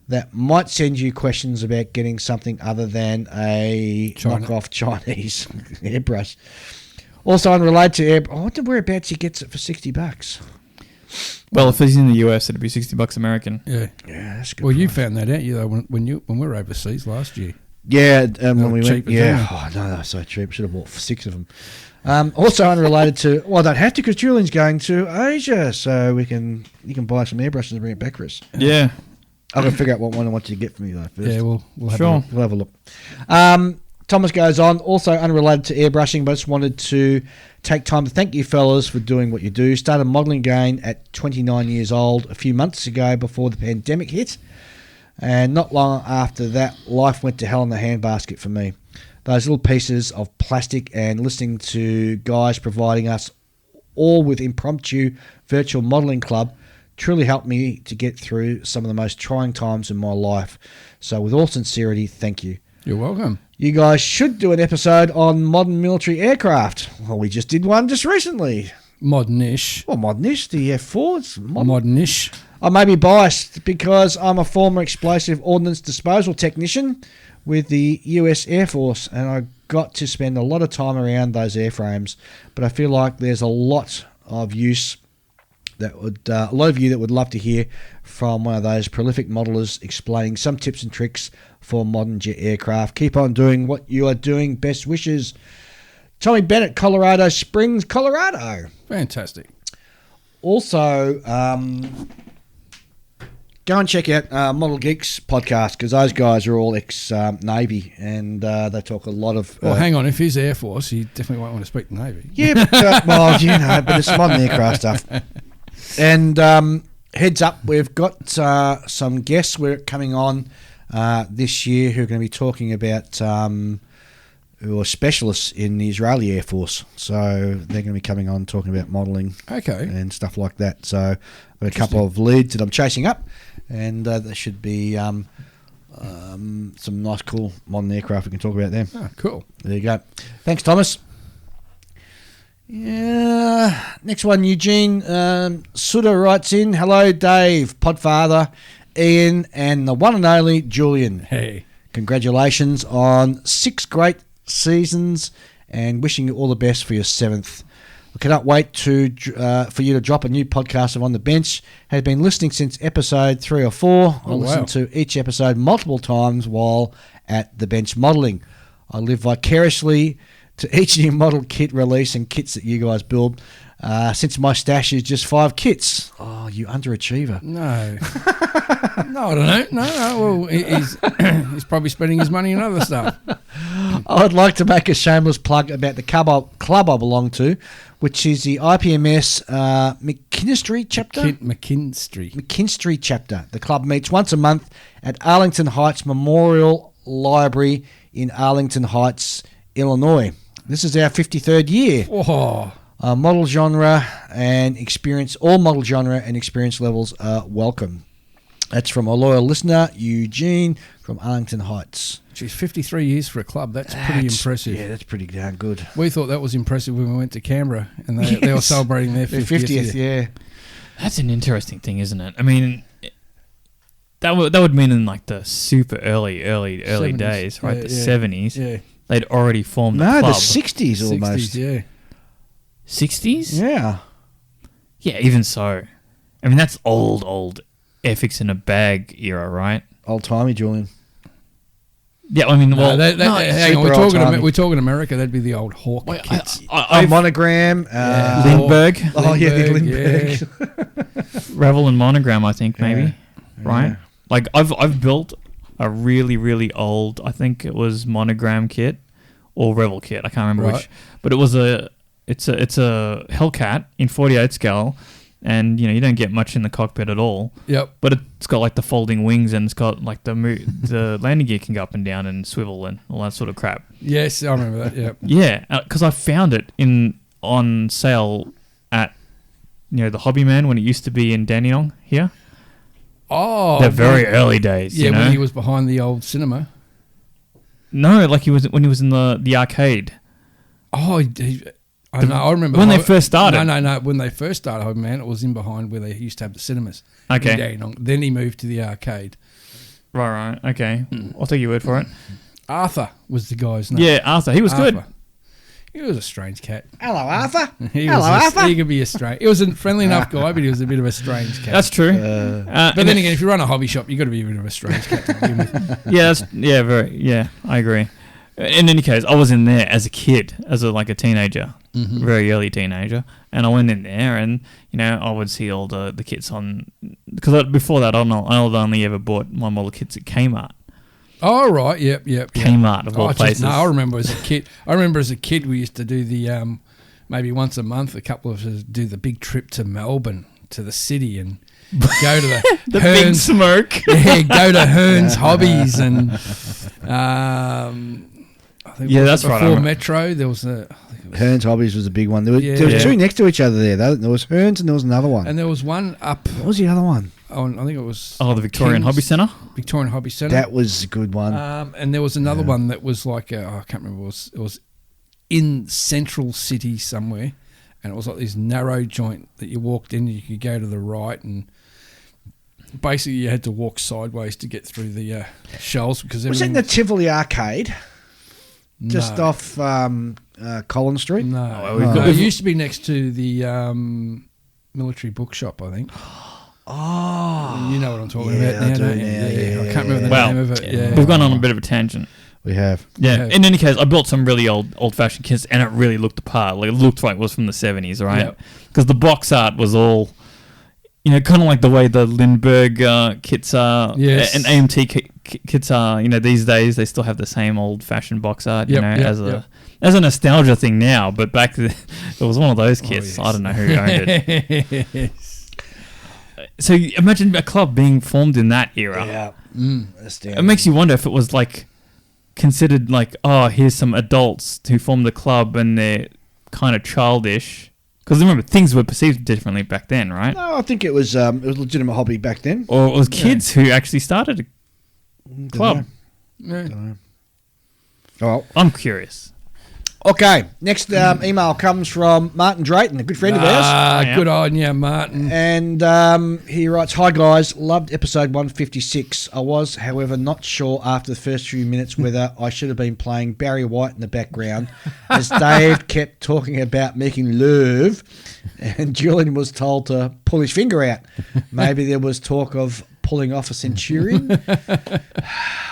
S2: that might send you questions about getting something other than a knockoff Chinese airbrush. Also unrelated to I wonder whereabouts he gets it for $60.
S3: Well, if he's in the US, it'd be $60 American.
S4: Yeah.
S2: Yeah, that's good.
S4: Well, you found that out, though, when we were overseas last year.
S2: Yeah, when we went.
S4: cheap as
S2: Yeah.
S4: hell.
S2: Oh, no, they're so cheap. Should have bought 6 of them. Also unrelated to, well, I don't have to because Julian's going to Asia, so you can buy some airbrushes and bring it back for us.
S3: Yeah.
S2: I've got to figure out what one I want you to get for me though first.
S4: Yeah, we'll have
S3: Sure.
S4: a look.
S2: We'll have a look. Thomas goes on, also unrelated to airbrushing, but just wanted to take time to thank you fellas for doing what you do. Started modelling again at 29 years old a few months ago before the pandemic hit. And not long after that, life went to hell in the handbasket for me. Those little pieces of plastic and listening to guys providing us all with impromptu virtual modelling club truly helped me to get through some of the most trying times in my life. So with all sincerity, thank you.
S4: You're welcome.
S2: You guys should do an episode on modern military aircraft. Well, we just did one just recently.
S4: Modernish.
S2: Well, modernish, the F4. It's modern.
S4: Modernish.
S2: I may be biased because I'm a former explosive ordnance disposal technician with the US Air Force, and I got to spend a lot of time around those airframes, but I feel like there's a lot of use that would a lot of you that would love to hear from one of those prolific modelers explaining some tips and tricks for modern jet aircraft. Keep on doing what you are doing. Best wishes. Tommy Bennett, Colorado Springs, Colorado.
S4: Fantastic.
S2: Also, go and check out Model Geeks podcast, because those guys are all ex-Navy, and they talk a lot of...
S4: Well, hang on. If he's Air Force, he definitely won't want to speak to Navy.
S2: Yeah, but, well, but it's modern aircraft stuff. And heads up, we've got some guests we're coming on this year who are going to be talking about... who are specialists in the Israeli Air Force. So they're going to be coming on talking about modelling and stuff like that. So I've got a couple of leads that I'm chasing up, and there should be some nice, cool modern aircraft we can talk about them.
S4: Oh, cool.
S2: There you go. Thanks, Thomas. Yeah. Next one, Eugene Suda writes in, hello, Dave, Podfather, Ian, and the one and only Julian.
S4: Hey.
S2: Congratulations on 6 great seasons, and wishing you all the best for your 7th. I cannot wait for you to drop a new podcast of On the Bench. Have been listening since episode 3 or 4. I listen to each episode multiple times while at the bench modelling. I live vicariously to each new model kit release and kits that you guys build. Since my stash is just 5 kits. Oh, you underachiever.
S4: No. No, I don't know. No. Well, he's probably spending his money on other stuff.
S2: I would like to make a shameless plug about the club I belong to, which is the IPMS McKinstry chapter. McKinstry chapter. The club meets once a month at Arlington Heights Memorial Library in Arlington Heights, Illinois. This is our 53rd year.
S4: Oh.
S2: Model genre and experience, all model genre and experience levels are welcome. That's from a loyal listener, Eugene, from Arlington Heights.
S4: Geez, 53 years for a club. That's pretty impressive.
S2: Yeah, that's pretty darn good.
S4: We thought that was impressive when we went to Canberra, and they were celebrating their 50th year.
S2: Yeah.
S3: That's an interesting thing, isn't it? I mean, that would mean in like the super early 70s, days, right? The 70s.
S4: Yeah.
S3: They'd already formed the
S2: club.
S3: club.
S2: The 60s almost.
S4: 60s, yeah.
S3: 60s?
S2: Yeah.
S3: Yeah, even so. I mean, that's old Ethics in a Bag era, right?
S2: Old-timey, Julian.
S3: Yeah, I mean, well...
S4: hang on, we're talking America, that'd be the old Hawk kits.
S2: Monogram.
S3: Lindbergh.
S2: Oh, yeah, the Lindbergh.
S3: Yeah. Revel and Monogram, I think, maybe.
S2: Yeah.
S3: Right?
S2: Yeah.
S3: Like, I've built a really, really old, I think it was Monogram kit or Revel kit, I can't remember which. But it was it's a Hellcat in 48 scale, and you don't get much in the cockpit at all.
S4: Yep.
S3: But it's got like the folding wings, and it's got like the landing gear can go up and down and swivel and all that sort of crap.
S4: Yes, I remember that. Yep.
S3: Yeah, because I found it on sale at the Hobbyman when it used to be in Dandenong here.
S4: Oh,
S3: the very early days.
S4: Yeah, when he was behind the old cinema.
S3: No, like when he was in the arcade.
S4: Oh, I remember
S3: when they first started.
S4: No. When they first started, man, it was in behind where they used to have the cinemas.
S3: Okay.
S4: Then he moved to the arcade.
S3: Right. Okay. I'll take your word for it.
S4: Arthur was the guy's name.
S3: Yeah, Arthur. He was good.
S4: He was a strange cat.
S2: Hello, Arthur.
S4: Arthur. He could be a strange. He was a friendly enough guy, but he was a bit of a strange cat.
S3: That's true.
S4: But then again, if you run a hobby shop, you got to be a bit of a strange cat to begin with.
S3: I agree. In any case, I was in there as a kid, as a teenager, very early teenager, and I went in there, and I would see all the kits on, because before that, I'd only ever bought my model kits at Kmart.
S4: Oh right, yep.
S3: Kmart of all places.
S4: I remember as a kid. We used to do the maybe once a month, a couple of us do the big trip to Melbourne, to the city, and go to
S3: the
S4: Hearns,
S3: big smoke.
S4: Yeah, go to Hearns Hobbies, and I think
S3: that's right.
S4: Before Metro, there was
S2: Hearns Hobbies was a big one. There were two next to each other there. There was Hearns and there was another one.
S4: And there was one up.
S2: What was the other one?
S4: I think it was...
S3: the Victorian Hobby Centre?
S4: Victorian Hobby Centre.
S2: That was a good one.
S4: And there was another one that was like... I can't remember. It was in Central City somewhere. And it was like this narrow joint that you walked in and you could go to the right, and basically you had to walk sideways to get through the shelves. Because
S2: was it in the Tivoli Arcade?
S4: No.
S2: Just off Collins Street?
S4: No. It used to be next to the military bookshop, I think.
S2: Oh,
S4: You know what I'm talking
S2: yeah,
S4: about
S2: I
S4: now,
S2: do
S4: don't you?
S2: now, yeah,
S4: I can't remember the
S3: Well,
S4: name of it. Yeah.
S3: We've gone on a bit of a tangent.
S2: we have.
S3: Yeah.
S4: Yeah.
S3: In any case, I built some really old-fashioned kits, and it really looked the part. Like, it looked like it was from the 70s, right? Because the box art was all, kind of like the way the Lindbergh kits are,
S4: Yes.
S3: and AMT kits are. These days they still have the same old-fashioned box art. As a nostalgia thing now, but back then it was one of those kits.
S4: yes.
S3: I don't know who owned it. So imagine a club being formed in that era.
S2: Yeah.
S3: It makes you wonder if it was like considered like, oh, here's some adults who formed the club and they're kind of childish. Because remember, things were perceived differently back then, right?
S2: No, I think it was a legitimate hobby back then.
S3: Or it was kids who actually started a club.
S4: Yeah.
S2: Oh,
S3: I'm curious.
S2: okay. Next email comes from Martin Drayton, a good friend of ours.
S4: Good on you, Martin.
S2: And he writes, "Hi guys, loved episode 156. I was, however, not sure after the first few minutes whether I should have been playing Barry White in the background, as Dave kept talking about making love, and Julian was told to pull his finger out. Maybe there was talk of pulling off a centurion.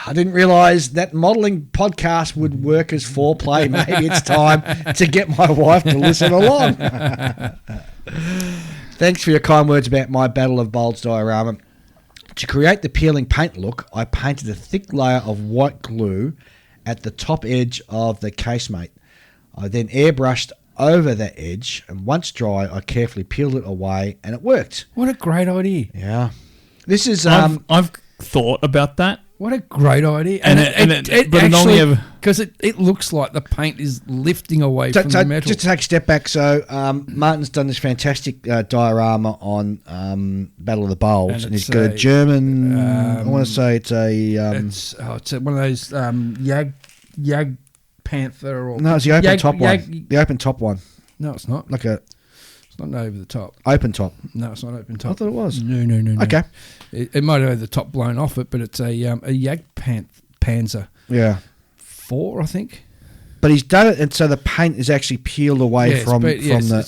S2: I didn't realise that modelling podcast would work as foreplay. Maybe it's time to get my wife to listen along. Thanks for your kind words about my Battle of Bolds diorama. To create the peeling paint look, I painted a thick layer of white glue at the top edge of the casemate. I then airbrushed over that edge, and once dry, I carefully peeled it away, and it worked.
S4: What a great idea.
S2: Yeah. This is...
S3: I've thought about that.
S4: What a great idea.
S3: But it only ever...
S4: Because it looks like the paint is lifting away from the metal.
S2: Just to take a step back, so Martin's done this fantastic diorama on Battle of the Bolds, and he's got a German... I want to say it's a...
S4: it's one of those Jag Panther or...
S2: No, it's the open top one. The open top one.
S4: No, it's not. It's not over the top.
S2: Open top.
S4: No, it's not open top.
S2: I thought it was.
S4: No.
S2: Okay.
S4: It might have the top blown off it, but it's a Jag Panzer.
S2: Yeah.
S4: 4, I think.
S2: But he's done it, and so the paint is actually peeled away from the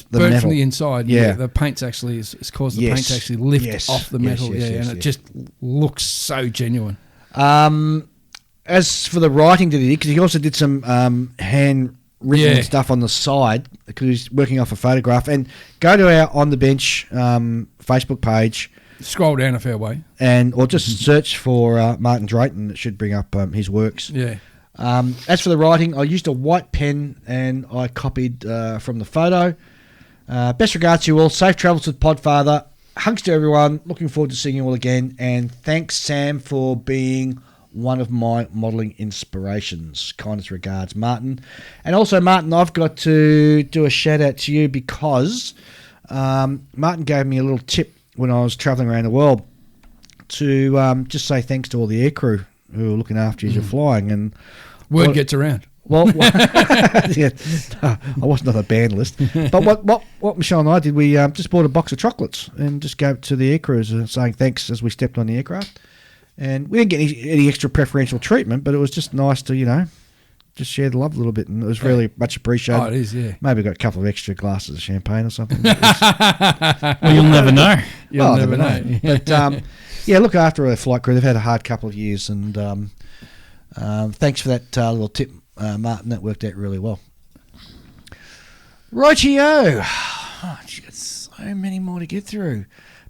S4: burnt
S2: metal.
S4: from the inside.
S2: Yeah.
S4: The paint's actually it's caused the paint to actually lift off the metal. And it just looks so genuine.
S2: As for the writing that he did, because he also did some handwritten stuff on the side, because he's working off a photograph. And go to our On the Bench Facebook page.
S4: Scroll down a fair way.
S2: Or just search for Martin Drayton. It should bring up his works.
S4: Yeah.
S2: As for the writing, I used a white pen and I copied from the photo. Best regards to you all. Safe travels to the Podfather. Hugs to everyone. Looking forward to seeing you all again. And thanks, Sam, for being one of my modelling inspirations. Kindest regards, Martin. And also, Martin, I've got to do a shout out to you because Martin gave me a little tip when I was travelling around the world to just say thanks to all the aircrew who are looking after you as you're flying. And
S4: word gets around.
S2: Well, yeah, I wasn't on the band list. But what Michelle and I did, we just bought a box of chocolates and just gave it to the air crews saying thanks as we stepped on the aircraft. And we didn't get any extra preferential treatment, but it was just nice to, just share the love a little bit. And it was really much appreciated.
S4: Oh, it is, yeah.
S2: Maybe got a couple of extra glasses of champagne or something.
S3: Well, you'll never know.
S4: You'll never know.
S2: But, look after a flight crew. They've had a hard couple of years. And thanks for that little tip, Martin. That worked out really well. Rightio. Oh, you got so many more to get through.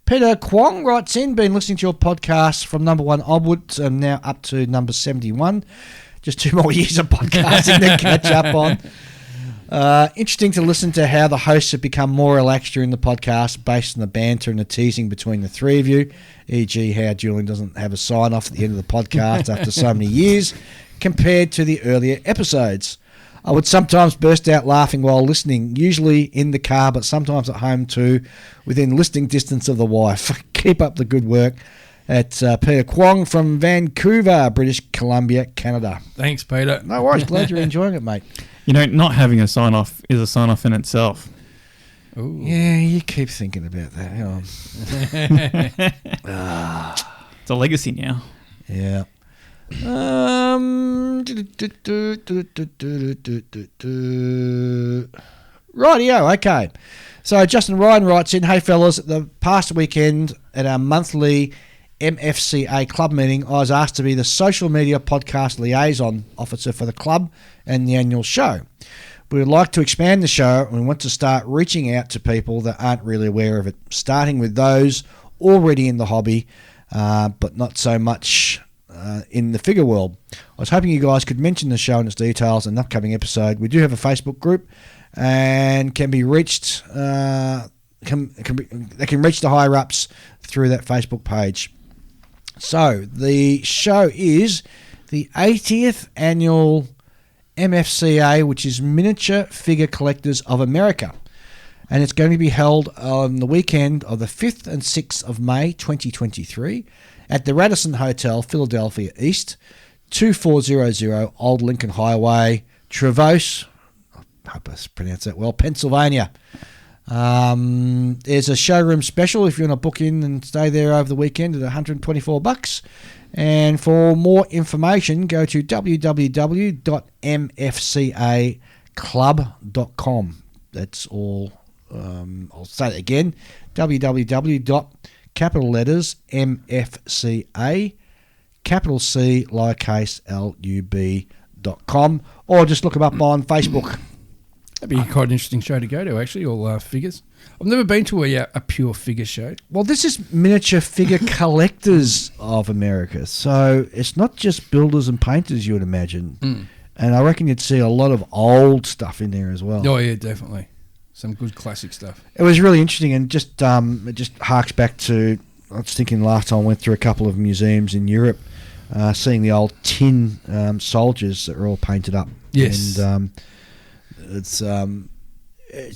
S2: Peter Kwong writes in, been listening to your podcast from number 1 onwards and now up to number 71. Just 2 more years of podcasting to catch up on. Interesting to listen to how the hosts have become more relaxed during the podcast based on the banter and the teasing between the three of you, e.g. how Julian doesn't have a sign-off at the end of the podcast after so many years compared to the earlier episodes. I would sometimes burst out laughing while listening, usually in the car, but sometimes at home too, within listening distance of the wife. Keep up the good work. It's Peter Kwong from Vancouver, British Columbia, Canada.
S4: Thanks, Peter.
S2: No worries. Glad you're enjoying it, mate.
S3: Not having a sign-off is a sign-off in itself.
S4: Ooh.
S2: Yeah, you keep thinking about that. Hang on.
S3: It's a legacy now.
S2: Yeah. Rightio, okay. So Justin Ryan writes in, hey fellas, the past weekend at our monthly MFCA club meeting, I was asked to be the social media podcast liaison officer for the club and the annual show. We would like to expand the show and we want to start reaching out to people that aren't really aware of it, starting with those already in the hobby, but not so much in the figure world. I was hoping you guys could mention the show and its details in an upcoming episode. We do have a Facebook group and can be reached. They can reach the higher ups through that Facebook page. So the show is the 80th annual MFCA, which is Miniature Figure Collectors of America, and it's going to be held on the weekend of the 5th and 6th of May 2023 at the Radisson Hotel, Philadelphia East, 2400 Old Lincoln Highway, Trevose, I hope I pronounced that well, Pennsylvania. There's a showroom special if you want to book in and stay there over the weekend at $124. And for more information, go to www.mfcaclub.com. That's all. I'll say it again, www.MFCA, capital C, lowercase LUB.com, or just look them up on Facebook.
S4: That'd be quite an interesting show to go to, actually, all figures. I've never been to a pure figure show.
S2: Well, this is Miniature Figure Collectors of America, so it's not just builders and painters, you would imagine.
S4: Mm.
S2: And I reckon you'd see a lot of old stuff in there as well.
S4: Oh, yeah, definitely. Some good classic stuff.
S2: It was really interesting, and just it just harks back to, I was thinking last time I went through a couple of museums in Europe, seeing the old tin soldiers that are all painted up.
S4: Yes.
S2: And it's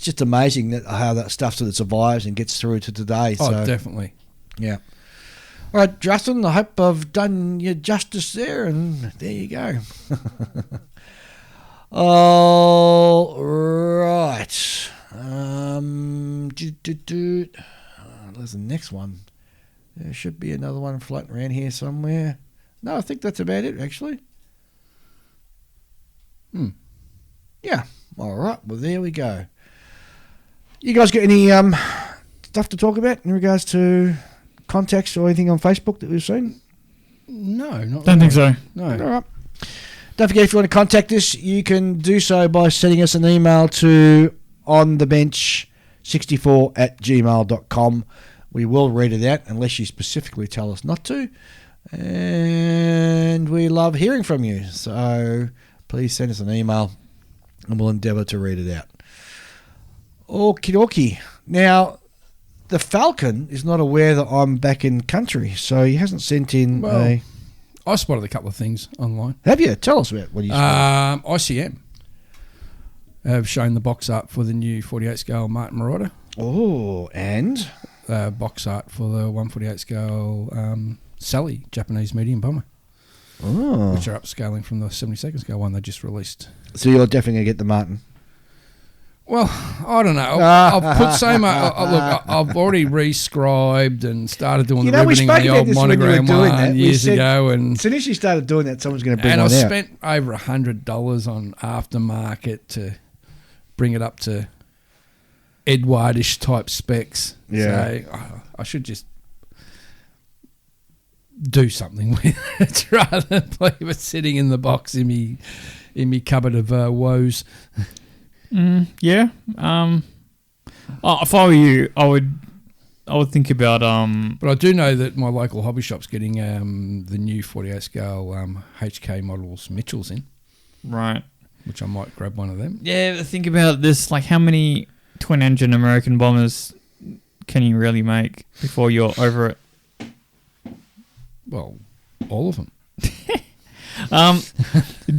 S2: just amazing how that stuff sort of survives and gets through to today.
S4: Oh,
S2: so,
S4: definitely.
S2: Yeah. All right, Justin, I hope I've done you justice there, and there you go. All right. There's the next one. There should be another one floating around here somewhere. No, I think that's about it, actually. Yeah. All right. Well, there we go. You guys got any stuff to talk about in regards to contacts or anything on Facebook that we've seen?
S4: No, not
S3: Don't think so.
S4: No.
S2: All right. Don't forget, if you want to contact us, you can do so by sending us an email to onthebench64@gmail.com. We will read it out unless you specifically tell us not to. And we love hearing from you. So please send us an email and we'll endeavour to read it out. Okie dokie. Now, the Falcon is not aware that I'm back in country, so he hasn't sent in a...
S4: I spotted a couple of things online.
S2: Have you? Tell us about what you spotted.
S4: ICM have shown the box art for the new 48 scale Martin Marauder.
S2: Oh, and?
S4: Box art for the 148 scale Sally Japanese medium bomber.
S2: Oh.
S4: Which are upscaling from the 72nd scale one they just released.
S2: So you're definitely going to get the Martin?
S4: Well, I don't know. I've put so much. Look, I've already rescribed and started doing the riveting on the old monogram one years ago. And
S2: as soon as you started doing that, someone's going to bring
S4: one
S2: out.
S4: And I spent over $100 on aftermarket to bring it up to Edwardish type specs.
S2: Yeah.
S4: So I should just do something with it rather than leave it sitting in the box in me cupboard of woes.
S3: Yeah. If I were you, I would think about
S4: But I do know that my local hobby shop's getting the new 48 scale HK models Mitchells in.
S3: Right.
S4: Which I might grab one of them.
S3: Yeah, but think about this, like how many twin engine American bombers can you really make before you're over it?
S4: Well, all of them.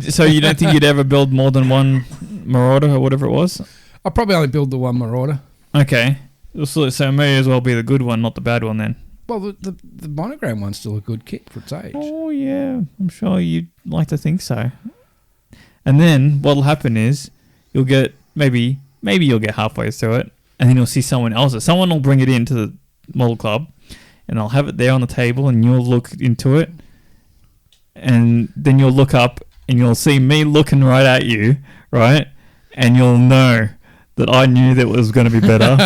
S3: So you don't think you'd ever build more than one Marauder or whatever it was?
S4: I'll probably only build the one Marauder.
S3: Okay. So it may as well be the good one, not the bad one then.
S4: Well, the monogram one's still a good kit for its age.
S3: Oh, yeah. I'm sure you'd like to think so. And then what'll happen is you'll get maybe you'll get halfway through it and then you'll see someone else's. Someone will bring it into the model club and I'll have it there on the table and you'll look into it and then you'll look up and you'll see me looking right at you, right? And you'll know that I knew that was going to be better,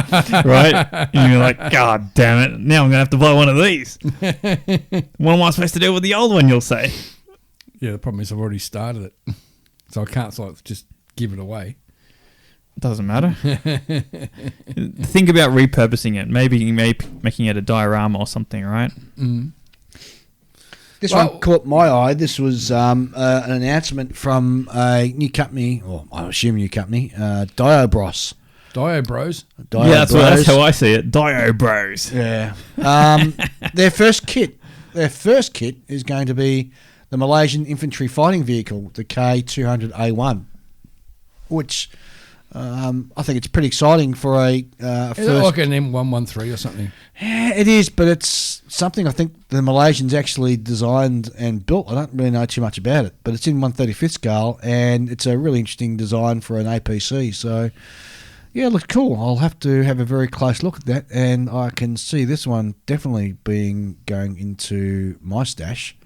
S3: right? And you're like, God damn it! Now I'm going to have to buy one of these. What am I supposed to do with the old one? You'll say.
S4: Yeah, the problem is I've already started it, so I can't just give it away.
S3: Doesn't matter. Think about repurposing it. Maybe making it a diorama or something, right?
S4: Mm.
S2: This one caught my eye. This was an announcement from a new company, or I assume new company, Diobros.
S4: Diobros?
S3: Yeah, that's how I see it. Dio Bros.
S2: Yeah. Their first kit is going to be the Malaysian infantry fighting vehicle, the K200A1, which I think it's pretty exciting for a
S4: is it like an M113 or something?
S2: Yeah, it is, but it's something I think the Malaysians actually designed and built. I don't really know too much about it, but it's in 1/35th scale, and it's a really interesting design for an APC. So, yeah, it looks cool. I'll have to have a very close look at that, and I can see this one definitely going into my stash.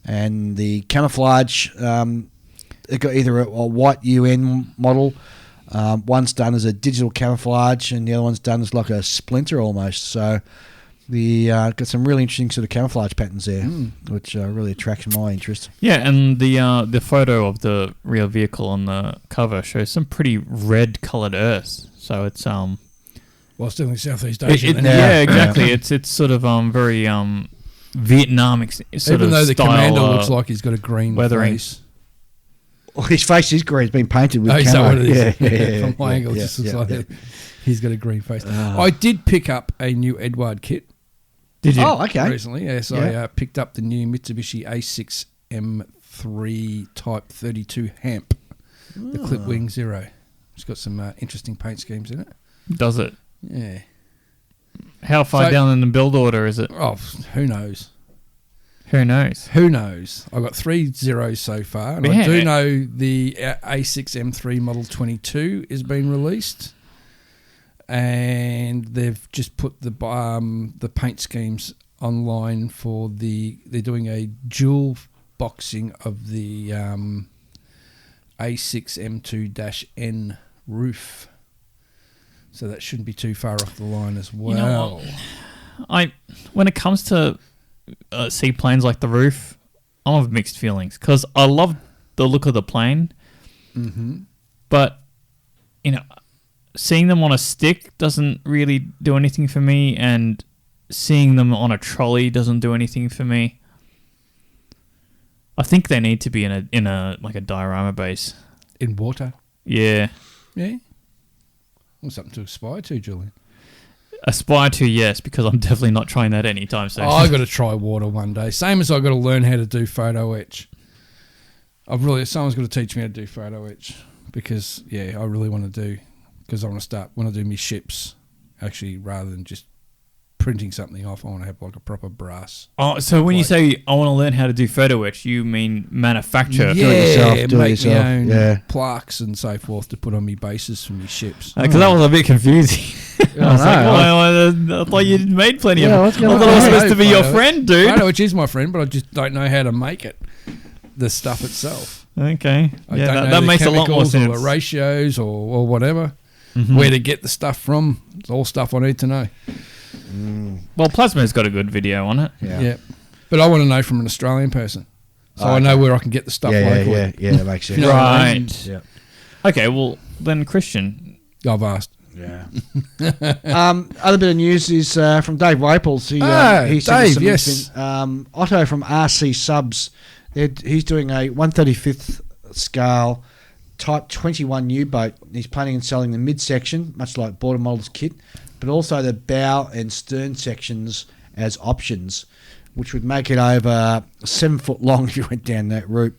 S2: And the camouflage, it got either a white UN model. One's done as a digital camouflage, and the other one's done as like a splinter almost. So the got some really interesting sort of camouflage patterns there, which really attracts my interest.
S3: Yeah, and the photo of the real vehicle on the cover shows some pretty red coloured earth. So it's
S4: well, it's definitely Southeast Asian.
S3: Yeah, exactly. It's sort of very Vietnam sort
S4: even
S3: of
S4: though the
S3: style,
S4: commander looks like he's got a green
S3: weathering.
S4: face.
S2: Well, his face is green. It's been painted with
S4: Oh, is that
S2: camo.
S4: what it is?
S2: Yeah.
S4: From my angle, it just looks like he's got a green face. I did pick up a new Edward kit.
S3: Did you?
S2: Oh, okay.
S4: Recently, yes. I picked up the new Mitsubishi A6 M3 Type 32 Hamp, the Clip Wing Zero. It's got some interesting paint schemes in it.
S3: Does it?
S4: Yeah.
S3: How far down in the build order is it?
S4: Oh, who knows?
S3: Who knows?
S4: Who knows? I've got 3 zeros so far. And I do know the A6 M3 Model 22 is being released. And they've just put the paint schemes online for they're doing a dual boxing of the A6 M2-N roof. So that shouldn't be too far off the line as well.
S3: You know what? When it comes to seaplanes like the roof, I'm of mixed feelings because I love the look of the plane, but seeing them on a stick doesn't really do anything for me, and seeing them on a trolley doesn't do anything for me. I think they need to be in a like a diorama base
S4: in water.
S3: Yeah.
S4: Well, something to aspire to, Julian.
S3: Aspire to, yes, because I'm definitely not trying that anytime soon.
S4: I got to try water one day. Same as I got to learn how to do photo etch. Someone's got to teach me how to do photo etch because I really want to do, because I want to do my ships actually rather than just printing something off. I want to have like a proper brass.
S3: Oh, so when you say I want to learn how to do photo etch, you mean manufacture?
S2: Do it
S4: make
S2: yourself.
S4: my own plaques and so forth to put on my bases for my ships.
S3: Because that was a bit confusing. I was I thought you made plenty of. I thought I was supposed to be your friend, dude.
S4: Photo etch is my friend, but I just don't know how to make it. The stuff itself.
S3: Okay.
S4: I don't know
S3: that makes a lot more sense.
S4: Or the ratios or whatever. Where to get the stuff from. It's all stuff I need to know.
S3: Well, Plasma's got a good video on it.
S4: Yeah. But I want to know from an Australian person. So I know where I can get the stuff locally.
S2: Yeah, that makes sense.
S3: Right.
S2: Yeah.
S3: Okay, well, then Christian.
S4: I've asked.
S2: Yeah. Other bit of news is from Dave Waples. He sent us some Otto from RC Subs. He's doing a 1/35th scale Type 21 U-boat. He's planning on selling the midsection, much like Border Models kit, but also the bow and stern sections as options, which would make it over 7 foot long if you went down that route.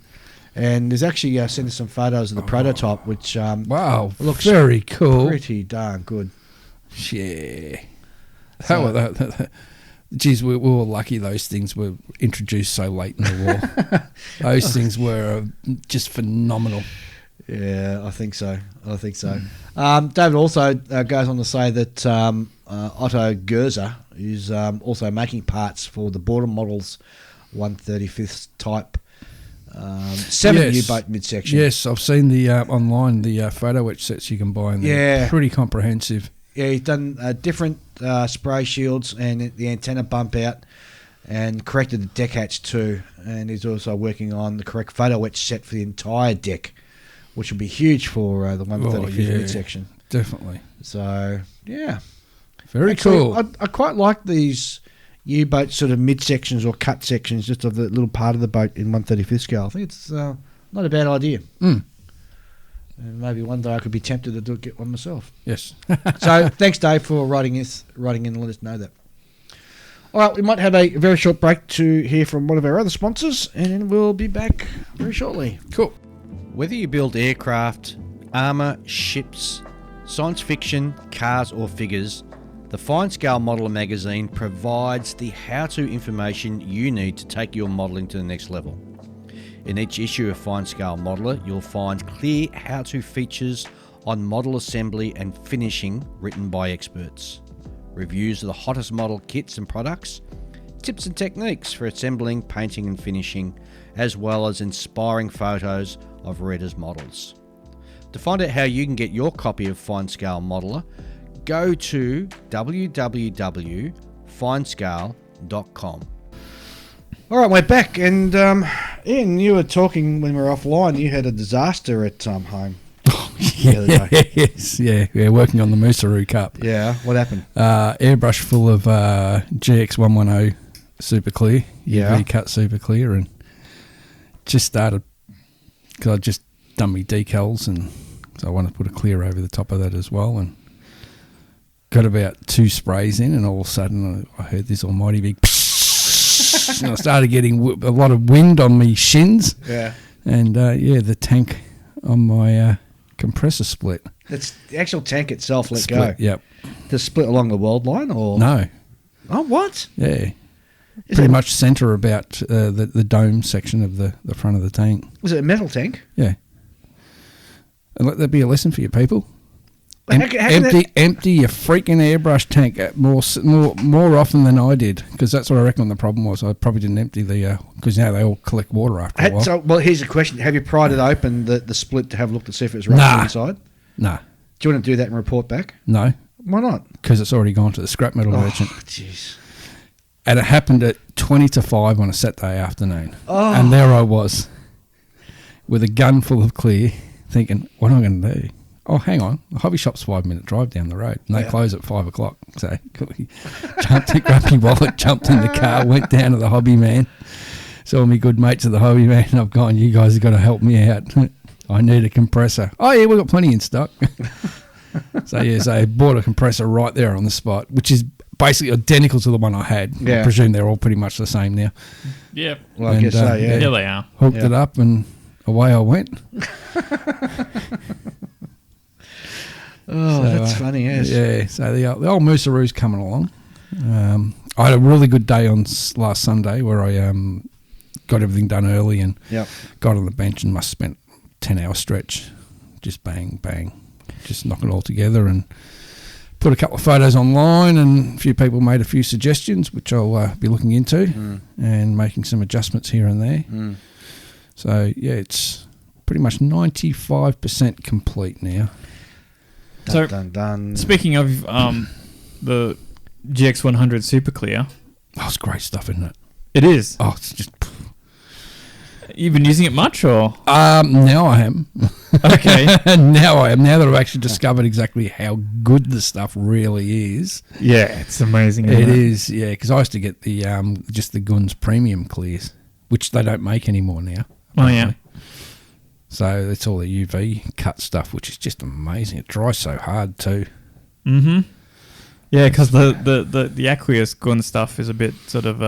S2: And there's actually sent us some photos of the prototype, which
S4: looks very cool,
S2: pretty darn good.
S4: Yeah. Geez, we were lucky those things were introduced so late in the war. Those things were just phenomenal.
S2: Yeah, I think so. David also goes on to say that Otto Gerzer is also making parts for the Border Models 1/35th type 7
S4: Yes.
S2: U-boat midsection.
S4: Yes, I've seen the online, the photo etch sets you can buy, and they're pretty comprehensive.
S2: Yeah, he's done different spray shields and the antenna bump out and corrected the deck hatch too. And he's also working on the correct photo etch set for the entire deck, which will be huge for the 135th midsection.
S4: Definitely.
S2: So, yeah.
S4: Very
S2: Actually,
S4: cool.
S2: I quite like these U-boat sort of midsections or cut sections just of the little part of the boat in 135th scale. I think it's not a bad idea.
S4: Mm.
S2: And maybe one day I could be tempted to get one myself.
S4: Yes.
S2: So thanks, Dave, for writing in and let us know that. All right, we might have a very short break to hear from one of our other sponsors, and then we'll be back very shortly.
S4: Cool.
S2: Whether you build aircraft, armour, ships, science fiction, cars or figures, the Fine Scale Modeller magazine provides the how-to information you need to take your modelling to the next level. In each issue of Fine Scale Modeller, you'll find clear how-to features on model assembly and finishing written by experts, reviews of the hottest model kits and products, tips and techniques for assembling, painting and finishing, as well as inspiring photos of readers' models. To find out how you can get your copy of Fine Scale Modeller, go to www.finescale.com. All right, we're back, and Ian, you were talking when we were offline. You had a disaster at home. The other day.
S4: Yes, yeah. We're working on the Moosaroo Cup.
S2: Yeah, what happened?
S4: Airbrush full of GX110 Super Clear, UV cut Super Clear, and just started because I just done me decals, and so I want to put a clear over the top of that as well, and got about 2 sprays in, and all of a sudden I heard this almighty big and I started getting a lot of wind on me shins.
S2: Yeah.
S4: And the tank on my compressor split.
S2: It's the actual tank itself let
S4: Split,
S2: go.
S4: Yep.
S2: Does it split along the world line or
S4: No.
S2: Oh, what?
S4: Yeah. Pretty much centre about the dome section of the front of the tank.
S2: Was it a metal tank?
S4: Yeah. And let that be a lesson for you people.
S2: How can
S4: Empty your freaking airbrush tank more often than I did, because that's what I reckon the problem was. I probably didn't empty because now they all collect water after a while.
S2: So, well, here's the question: have you pried it open the split to have a look to see if it's rusty inside?
S4: No.
S2: Do you want to do that and report back?
S4: No.
S2: Why not?
S4: Because it's already gone to the scrap metal merchant.
S2: Jeez.
S4: And it happened at 20 to 5 on a Saturday afternoon.
S2: Oh.
S4: And there I was with a gun full of clear, thinking, what am I going to do? Oh, hang on. The hobby shop's 5-minute drive down the road, and they close at 5 o'clock. So jumped in, grabbed my wallet, jumped in the car, went down to the hobby man, saw me good mates at the hobby man, and I've gone, you guys have got to help me out. I need a compressor. Oh, yeah, we've got plenty in stock. So I bought a compressor right there on the spot, which is basically identical to the one I had.
S2: Yeah.
S4: I presume they're all pretty much the same now.
S3: Yep.
S2: Well, I guess so, yeah.
S3: Yeah, they are.
S4: Hooked it up, and away I went.
S2: Oh, that's funny, yes.
S4: Yeah, so the old Moosaroo's coming along. I had a really good day on last Sunday where I got everything done early and got on the bench and must have spent 10-hour stretch, just bang, bang, just knock it all together, and put a couple of photos online, and a few people made a few suggestions, which I'll be looking into and making some adjustments here and there. So, yeah, it's pretty much 95% complete now.
S3: So,
S2: dun.
S3: Speaking of the GX100 Super Clear.
S4: Oh, it's great stuff, isn't it?
S3: It is.
S4: Oh, it's just...
S3: You've been using it much, or?
S4: Now I am.
S3: Okay.
S4: Now I am. Now that I've actually discovered exactly how good the stuff really is.
S3: Yeah, it's amazing.
S4: It is, yeah, because I used to get the just the Guns Premium clears, which they don't make anymore now.
S3: Oh, yeah.
S4: So it's all the UV cut stuff, which is just amazing. It dries so hard too.
S3: Mm-hmm. Yeah, because the aqueous gun stuff is a bit sort of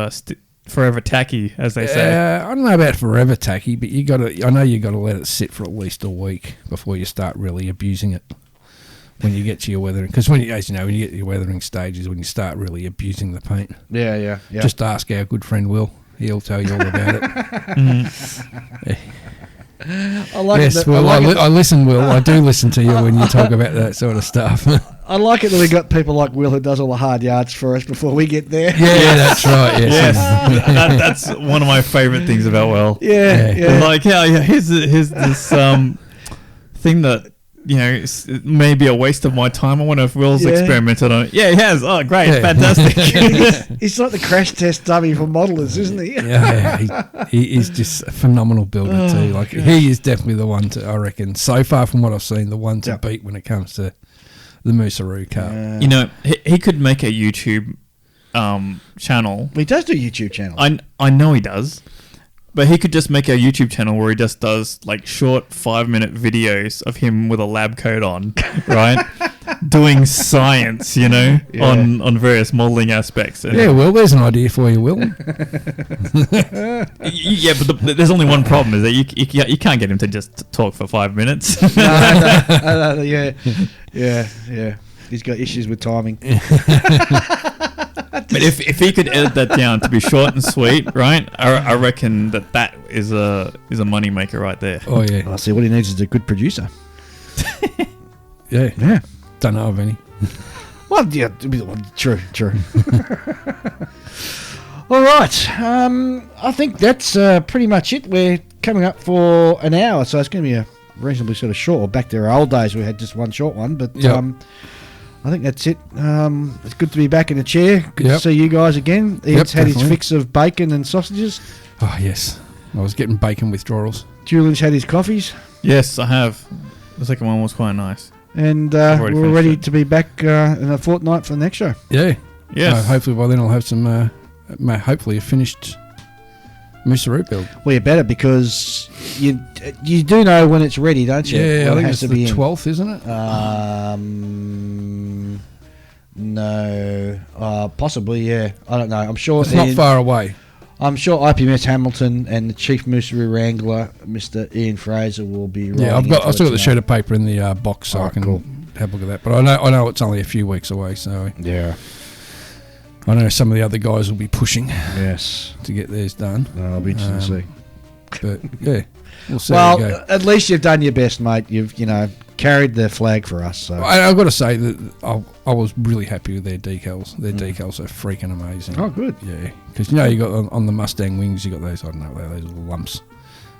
S3: forever tacky, as they say.
S4: I don't know about forever tacky, but I know you got to let it sit for at least a week before you start really abusing it. When you get to your weathering, because when you get to your weathering stages, when you start really abusing the paint.
S2: Yeah.
S4: Just ask our good friend Will. He'll tell you all about it.
S2: And I like
S4: Yes,
S2: it.
S4: Will. I listen, Will. I do listen to you when you talk about that sort of stuff.
S2: I like it that we got people like Will who does all the hard yards for us before we get there.
S4: Yeah, that's right. Yes.
S3: That's one of my favourite things about Will.
S2: Yeah.
S3: Like, here's this thing that, it may be a waste of my time. I wonder if Will's experimented on it. Yeah, he has. Oh, great.
S4: Yeah.
S3: Fantastic.
S2: He's like the crash test dummy for modelers, isn't he?
S4: He is just a phenomenal builder too. Like he is definitely the one to, I reckon, so far from what I've seen, the one to beat when it comes to the Moosaroo Cup.
S3: He could make a YouTube channel.
S2: He does do a YouTube channel.
S3: I know he does. But he could just make a YouTube channel where he just does like short 5-minute videos of him with a lab coat on, right? Doing science, on various modelling aspects. And
S4: Well, there's an idea for you, Will.
S3: yeah, but there's only one problem, is that you can't get him to just talk for 5 minutes.
S2: No, yeah. He's got issues with timing.
S3: But if he could edit that down to be short and sweet, right? I reckon that is a money maker right there.
S4: Oh yeah.
S2: I see. What he needs is a good producer.
S4: Yeah. Don't know of any.
S2: Well, yeah, true. All right. I think that's pretty much it. We're coming up for an hour, so it's going to be a reasonably sort of short. Back to our old days, we had just one short one, but I think that's it. It's good to be back in the chair. Good to see you guys again. Ian's had his fix of bacon and sausages.
S4: Oh, yes. I was getting bacon withdrawals.
S2: Julian's had his coffees.
S3: Yes, I have. The second one was quite nice.
S2: And we're ready to be back in a fortnight for the next show.
S4: Yeah.
S3: Yes.
S4: Hopefully by then I'll have some, hopefully a finished Moosaroo build.
S2: Well, you better, because you do know when it's ready, don't you?
S4: Yeah,
S2: When
S4: I think it's the 12th, isn't it?
S2: No. Possibly, yeah. I don't know. I'm sure
S4: It's not far away.
S2: I'm sure IPMS Hamilton and the Chief Moosaroo Wrangler, Mr. Ian Fraser, will be writing.
S4: Yeah, I've still got the sheet
S2: tonight.
S4: of paper in the box, so I can have a look at that. But I know it's only a few weeks away, so
S2: Yeah.
S4: I know some of the other guys will be pushing
S2: Yes.
S4: to get theirs done.
S2: I'll be interested to see.
S4: But yeah, we'll see how we go.
S2: Well, at least you've done your best, mate. You've carried the flag for us. So.
S4: I've got to say that I was really happy with their decals. Their decals are freaking amazing.
S2: Oh, good.
S4: Yeah, because you got on the Mustang wings, you got those, I don't know, those little lumps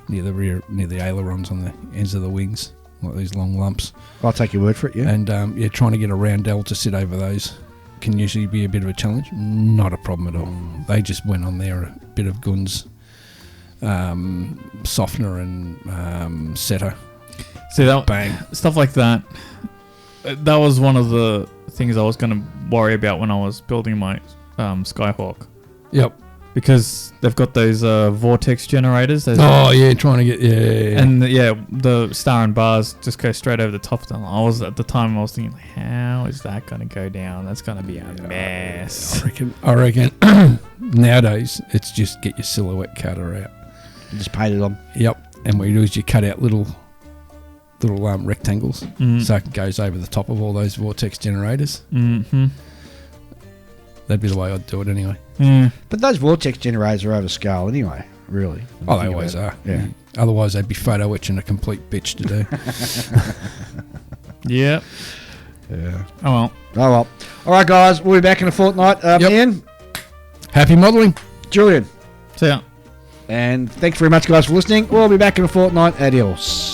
S4: near the rear, near the ailerons on the ends of the wings, like these long lumps.
S2: I'll take your word for it, yeah.
S4: And trying to get a roundel to sit over those can usually be a bit of a challenge. Not a problem at all. They just went on there a bit of Guns softener and setter.
S3: See, that
S4: Bang.
S3: stuff like that. That was one of the things I was going to worry about when I was building my Skyhawk,
S4: Yep.
S3: because they've got those vortex generators.
S4: Trying to get
S3: And the star and bars just go straight over the top of them. I was thinking, how is that going to go down? That's going to be a mess.
S4: I reckon nowadays it's just get your silhouette cutter out.
S2: Just paint it on.
S4: Yep. And what you do is you cut out little rectangles, so it goes over the top of all those vortex generators.
S3: Mm-hmm.
S4: That'd be the way I'd do it anyway.
S3: Yeah.
S2: But those vortex generators are over scale anyway, really.
S4: Oh, they always are. Yeah. Otherwise, they'd be photo etching a complete bitch to do.
S3: Yeah.
S2: Yeah.
S3: Oh well.
S2: All right, guys. We'll be back in a fortnight. Ian,
S4: Happy modelling.
S2: Julian.
S3: So yeah.
S2: And thanks very much, guys, for listening. We'll be back in a fortnight. Adios.